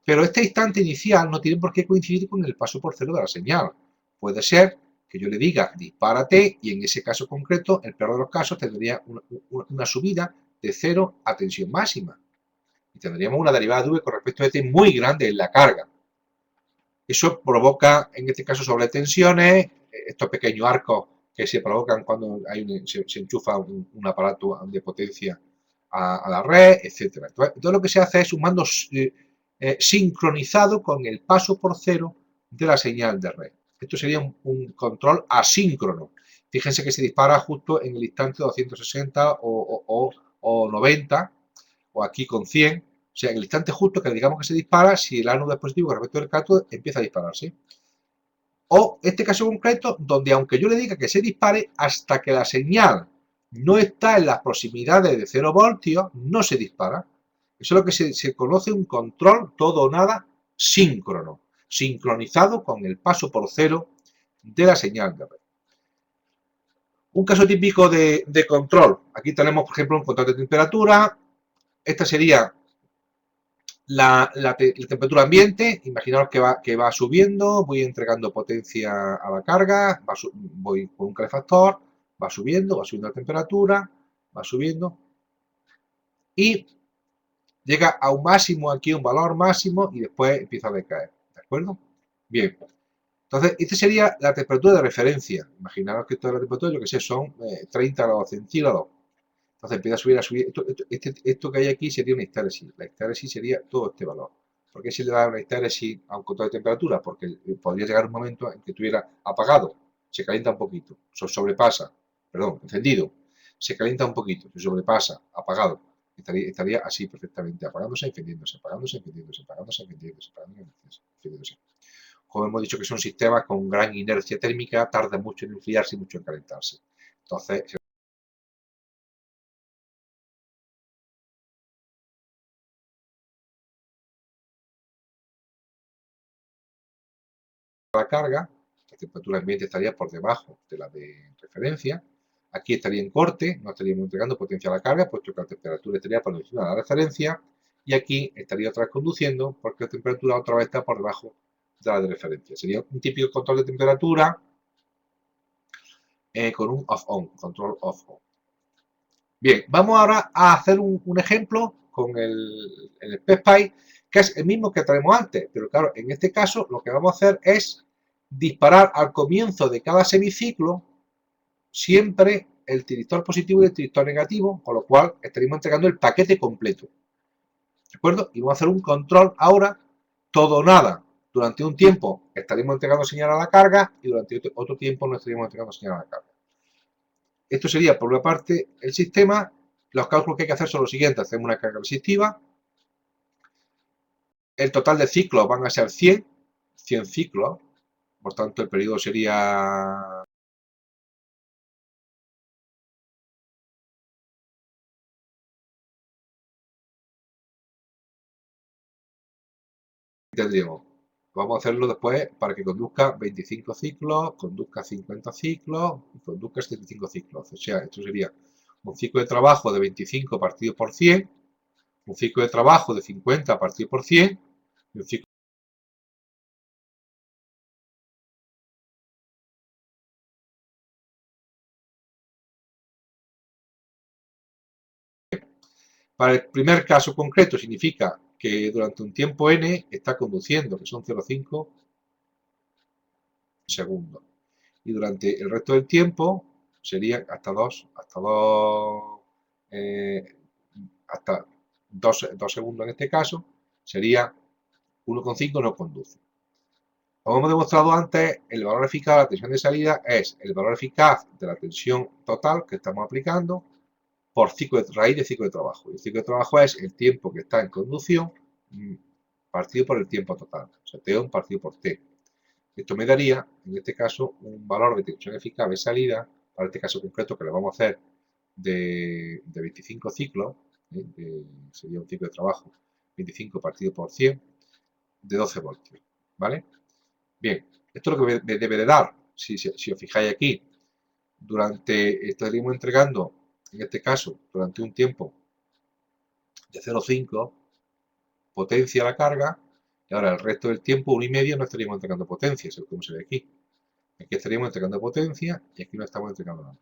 Pero este instante inicial no tiene por qué coincidir con el paso por cero de la señal. Puede ser que yo le diga dispárate y en ese caso concreto, el peor de los casos, tendría una subida de 0 a tensión máxima. Y tendríamos una derivada de V con respecto a T muy grande en la carga. Eso provoca, en este caso, sobretensiones, estos pequeños arcos que se provocan cuando se enchufa un aparato de potencia a la red, etc. Entonces, todo lo que se hace es un mando sincronizado con el paso por cero de la señal de red. Esto sería un control asíncrono. Fíjense que se dispara justo en el instante 260 o 90, o aquí con 100, o sea, en el instante justo que digamos que se dispara, si el ánodo es positivo con respecto al cátodo, empieza a dispararse. O este caso concreto, donde aunque yo le diga que se dispare, hasta que la señal no está en las proximidades de 0 voltios, no se dispara. Eso es lo que se conoce un control todo o nada síncrono, sincronizado con el paso por cero de la señal de red. Un caso típico de control. Aquí tenemos, por ejemplo, un control de temperatura. Esta sería la temperatura ambiente. Imaginaos que va subiendo, voy entregando potencia a la carga, voy con un calefactor, va subiendo la temperatura, va subiendo y llega a un máximo aquí, un valor máximo y después empieza a decaer. ¿De acuerdo? Bien. Entonces, esta sería la temperatura de referencia. Imaginaos que toda la temperatura, yo que sé, son 30 grados centígrados. Entonces empieza a subir, a subir. Esto que hay aquí sería una histéresis. La histéresis sería todo este valor. ¿Por qué se le da una histéresis a un control de temperatura? Porque podría llegar un momento en que estuviera apagado, se calienta un poquito, se sobrepasa, perdón, encendido, se calienta un poquito, se sobrepasa, apagado. Estaría así perfectamente, apagándose, encendiéndose, apagándose, encendiéndose, apagándose, encendiéndose, apagándose, encendiéndose. Como hemos dicho que son sistemas con gran inercia térmica, tarda mucho en enfriarse y mucho en calentarse. Entonces, la carga, la temperatura ambiente estaría por debajo de la de referencia. Aquí estaría en corte, no estaríamos entregando potencia a la carga, puesto que la temperatura estaría por encima de la referencia. Y aquí estaría otra vez conduciendo, porque la temperatura otra vez está por debajo de la de referencia. Sería un típico control de temperatura con un off-on, control off-on. Bien, vamos ahora a hacer un ejemplo con el PSPI, que es el mismo que traemos antes, pero claro, en este caso lo que vamos a hacer es disparar al comienzo de cada semiciclo siempre el tiristor positivo y el tiristor negativo, con lo cual estaríamos entregando el paquete completo. ¿De acuerdo? Y vamos a hacer un control ahora, todo o nada. Durante un tiempo estaremos entregando señal a la carga y durante otro tiempo no estaríamos entregando señal a la carga. Esto sería, por una parte, el sistema. Los cálculos que hay que hacer son los siguientes. Hacemos una carga resistiva. El total de ciclos van a ser 100 ciclos. Por tanto, el periodo sería Tendríamos, vamos a hacerlo después para que conduzca 25 ciclos, conduzca 50 ciclos y conduzca 75 ciclos. O sea, esto sería un ciclo de trabajo de 25 partido por 100, un ciclo de trabajo de 50 partido por 100 y un ciclo. Para el primer caso concreto significa que durante un tiempo n está conduciendo, que son 0,5 segundos. Y durante el resto del tiempo serían hasta 2 segundos en este caso, sería 1,5 no conduce. Como hemos demostrado antes, el valor eficaz de la tensión de salida es el valor eficaz de la tensión total que estamos aplicando por raíz de ciclo de trabajo. Y el ciclo de trabajo es el tiempo que está en conducción partido por el tiempo total, o sea, T1 partido por T. Esto me daría, en este caso, un valor de tensión eficaz de salida, para este caso concreto que le vamos a hacer de 25 ciclos, sería un ciclo de trabajo, 25 partido por 100, de 12 voltios, ¿vale? Bien, esto es lo que me debe de dar, si os fijáis aquí, estaríamos entregando, en este caso, durante un tiempo de 0,5 potencia la carga, y ahora el resto del tiempo, 1,5, no estaríamos entregando potencia, es como se ve aquí. Aquí estaríamos entregando potencia y aquí no estamos entregando nada.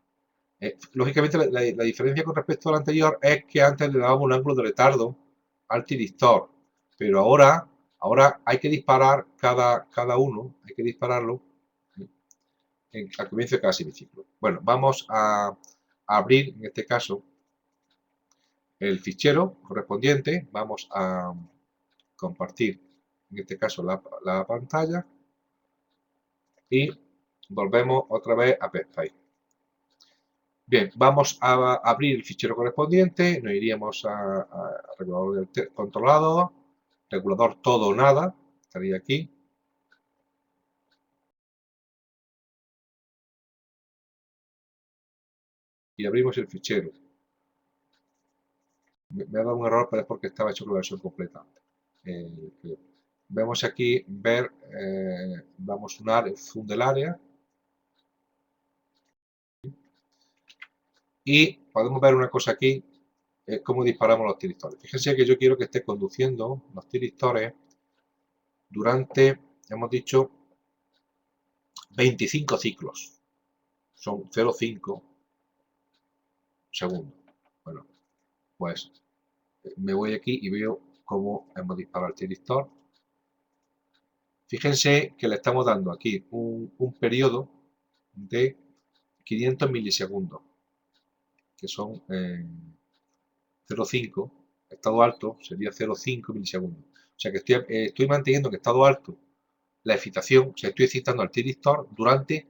Lógicamente la diferencia con respecto al anterior es que antes le dábamos un ángulo de retardo al tiristor, pero ahora hay que disparar cada uno, hay que dispararlo al comienzo de cada semiciclo. Bueno, vamos a abrir en este caso el fichero correspondiente, vamos a compartir en este caso la pantalla y volvemos otra vez a PSPICE. Bien, vamos a abrir el fichero correspondiente, nos iríamos a regulador controlado, regulador todo o nada, estaría aquí. Y abrimos el fichero. Me ha dado un error, pero es porque estaba hecho con la versión completa. Vemos aquí, vamos a unar el zoom del área. Y podemos ver una cosa aquí, cómo disparamos los tiristores. Fíjense que yo quiero que esté conduciendo los tiristores durante, hemos dicho, 25 ciclos. Son 0,5 segundos. Bueno, pues me voy aquí y veo cómo hemos disparado el tiristor. Fíjense que le estamos dando aquí un periodo de 500 milisegundos, que son 0,5. Estado alto sería 0,5 milisegundos. O sea que estoy manteniendo en estado alto la excitación, o sea, estoy excitando al tiristor durante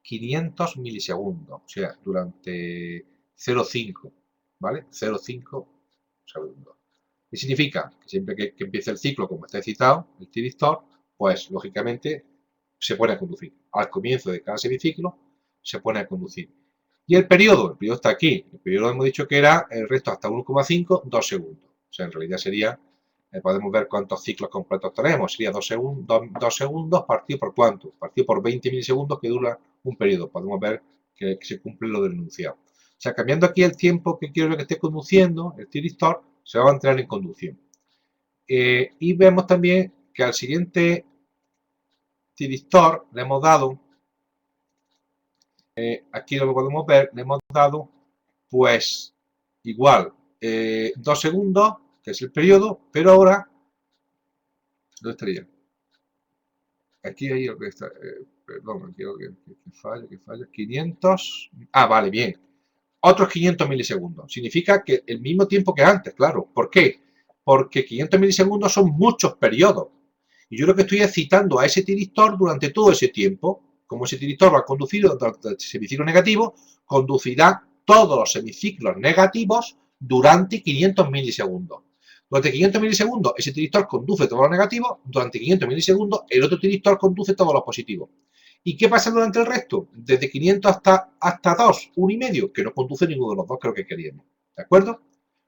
500 milisegundos, o sea, durante 0,5, ¿vale? 0,5 segundos. ¿Qué significa? Que siempre que empiece el ciclo, como está excitado, el tiristor, pues lógicamente se pone a conducir. Al comienzo de cada semiciclo se pone a conducir. Y el periodo está aquí. El periodo hemos dicho que era el resto hasta 1,5, 2 segundos. O sea, en realidad sería, podemos ver cuántos ciclos completos tenemos. Sería 2 segundos partido por cuánto. Partido por 20 milisegundos que dura un periodo. Podemos ver que se cumple lo del enunciado. O sea, cambiando aquí el tiempo que quiero que esté conduciendo, el tiristor se va a mantener en conducción. Y vemos también que al siguiente tiristor le hemos dado, aquí lo que podemos ver, le hemos dado pues igual 2 segundos, que es el periodo, pero ahora, ¿dónde estaría? Aquí hay lo que está, perdón, aquí lo que falla, 500, vale, bien, otros 500 milisegundos, significa que el mismo tiempo que antes, claro, ¿por qué? Porque 500 milisegundos son muchos periodos, y yo lo que estoy excitando a ese tiristor durante todo ese tiempo. Como ese tiristor va a conducir durante el semiciclo negativo, conducirá todos los semiciclos negativos durante 500 milisegundos. Durante 500 milisegundos ese tiristor conduce todos los negativos, durante 500 milisegundos el otro tiristor conduce todos los positivos. ¿Y qué pasa durante el resto? Desde 500 hasta 2, 1,5, que no conduce ninguno de los dos, creo que queríamos. ¿De acuerdo?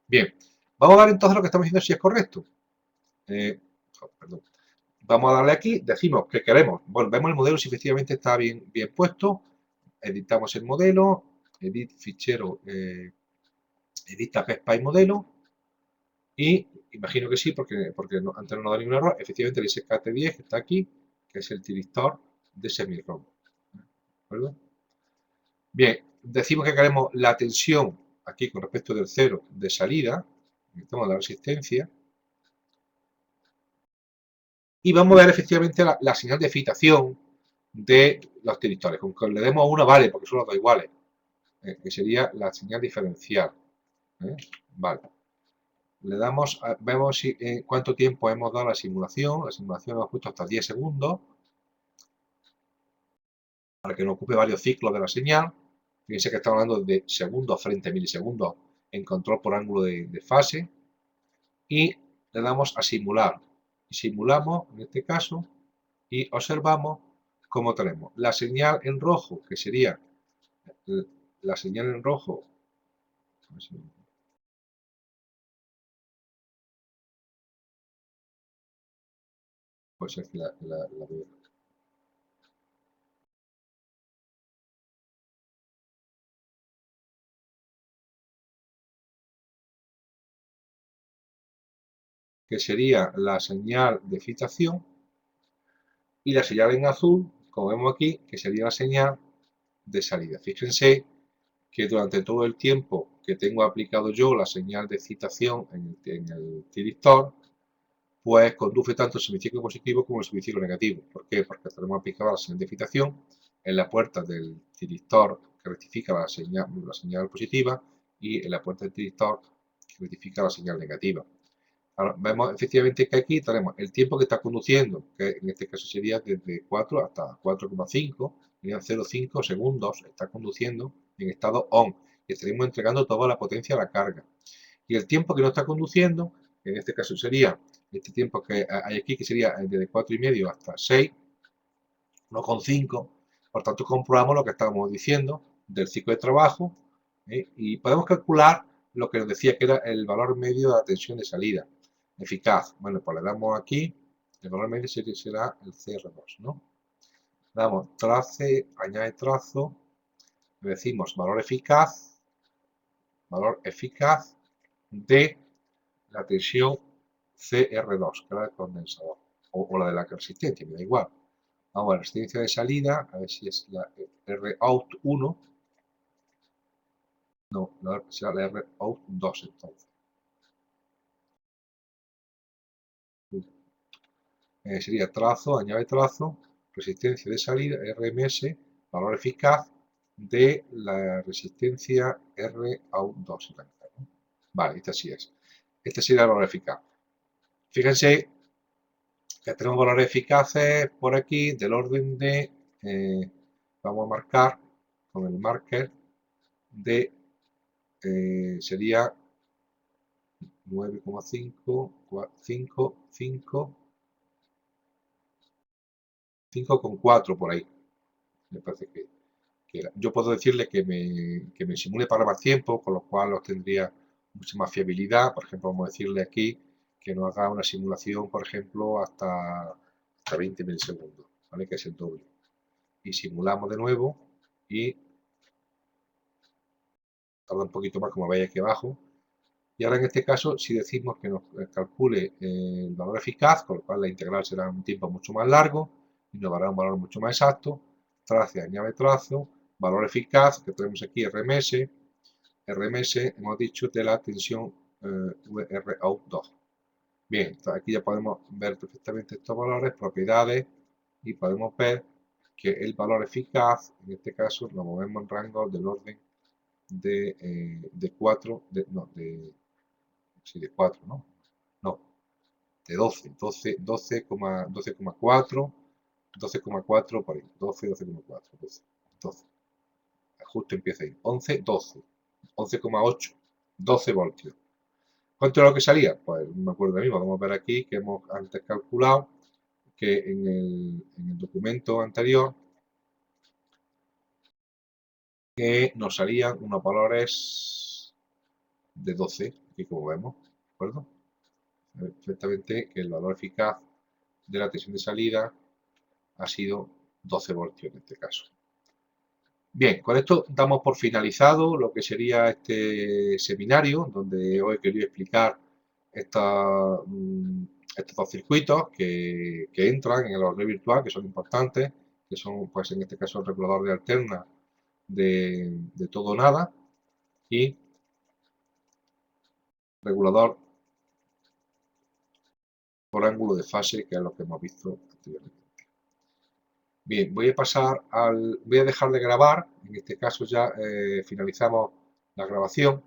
Bien, vamos a ver entonces lo que estamos diciendo si es correcto. Perdón. Vamos a darle aquí, decimos que queremos, volvemos el modelo si efectivamente está bien puesto, editamos el modelo, edit fichero, edita PSPy modelo, y imagino que sí, porque antes no nos da ningún error, efectivamente el SKT10 que está aquí, que es el tiristor de semi-ROM. ¿De acuerdo? Bien, decimos que queremos la tensión aquí con respecto del cero de salida, necesitamos la resistencia, y vamos a ver efectivamente la señal de filtración de los tiristores. Con que le demos uno vale, porque son los dos iguales, que sería la señal diferencial. Vale. Le damos, vemos si, cuánto tiempo hemos dado a la simulación. La simulación hemos puesto hasta 10 segundos, para que no ocupe varios ciclos de la señal. Fíjense que estamos hablando de segundos frente a milisegundos en control por ángulo de fase. Y le damos a simular. Y simulamos, en este caso, y observamos cómo tenemos la señal en rojo, que sería la señal en rojo. Pues es la veo. Que sería la señal de filtración, y la señal en azul, como vemos aquí, que sería la señal de salida. Fíjense que durante todo el tiempo que tengo aplicado yo la señal de excitación en el tiristor, pues conduce tanto el semiciclo positivo como el semiciclo negativo. ¿Por qué? Porque tenemos aplicada la señal de excitación en la puerta del tiristor que rectifica la señal positiva, y en la puerta del tiristor que rectifica la señal negativa. Ahora, vemos efectivamente que aquí tenemos el tiempo que está conduciendo, que en este caso sería desde 4 hasta 4,5, serían 0,5 segundos, está conduciendo en estado on, y estaremos entregando toda la potencia a la carga. Y el tiempo que no está conduciendo, en este caso sería este tiempo que hay aquí, que sería desde 4,5 hasta 6, 1,5. Por tanto, comprobamos lo que estábamos diciendo del ciclo de trabajo, y podemos calcular lo que nos decía que era el valor medio de la tensión de salida eficaz. Bueno, pues le damos aquí, el valor medio será el CR2, ¿no? Le damos trace, añade trazo, le decimos valor eficaz de la tensión CR2, que es la del condensador, o la de la resistencia, me da igual. Vamos a la resistencia de salida, a ver si es la ROUT1. No, será la ROUT2 entonces. Sería trazo, añade trazo, resistencia de salida, RMS, valor eficaz de la resistencia ROUT2. Vale, esta sí es. Este sería el valor eficaz. Fíjense que tenemos valores eficaces por aquí del orden de, vamos a marcar con el marker de, sería 9,5, 5,4 por ahí. Me parece que era. Yo puedo decirle que me simule para más tiempo, con lo cual obtendría mucha más fiabilidad. Por ejemplo, vamos a decirle aquí que nos haga una simulación, por ejemplo, hasta 20 milisegundos, ¿vale? Que es el doble. Y simulamos de nuevo y tarda un poquito más, como veis aquí abajo. Y ahora en este caso, si decimos que nos calcule el valor eficaz, con lo cual la integral será un tiempo mucho más largo y nos dará un valor mucho más exacto, trace, añade trazo, valor eficaz, que tenemos aquí RMS, hemos dicho de la tensión VROUT2. Bien, aquí ya podemos ver perfectamente estos valores, propiedades, y podemos ver que el valor eficaz, en este caso, lo movemos en rango del orden de 4, sí, de 4, ¿no? No, de 12, 12,4, 12,4 por ahí, 12, 12,4, 12. Justo empieza ahí, 11, 12, 11,8, 12 voltios. ¿Cuánto era lo que salía? Pues no me acuerdo de mí, vamos a ver aquí que hemos antes calculado que en el documento anterior que nos salían unos valores de 12, aquí como vemos, ¿de acuerdo? Perfectamente que el valor eficaz de la tensión de salida ha sido 12 voltios en este caso. Bien, con esto damos por finalizado lo que sería este seminario, donde hoy he querido explicar estos dos circuitos que entran en el ordenador virtual, que son importantes, que son, pues en este caso, el regulador de alterna de todo o nada y regulador por ángulo de fase, que es lo que hemos visto anteriormente. Bien, voy a dejar de grabar, en este caso ya finalizamos la grabación.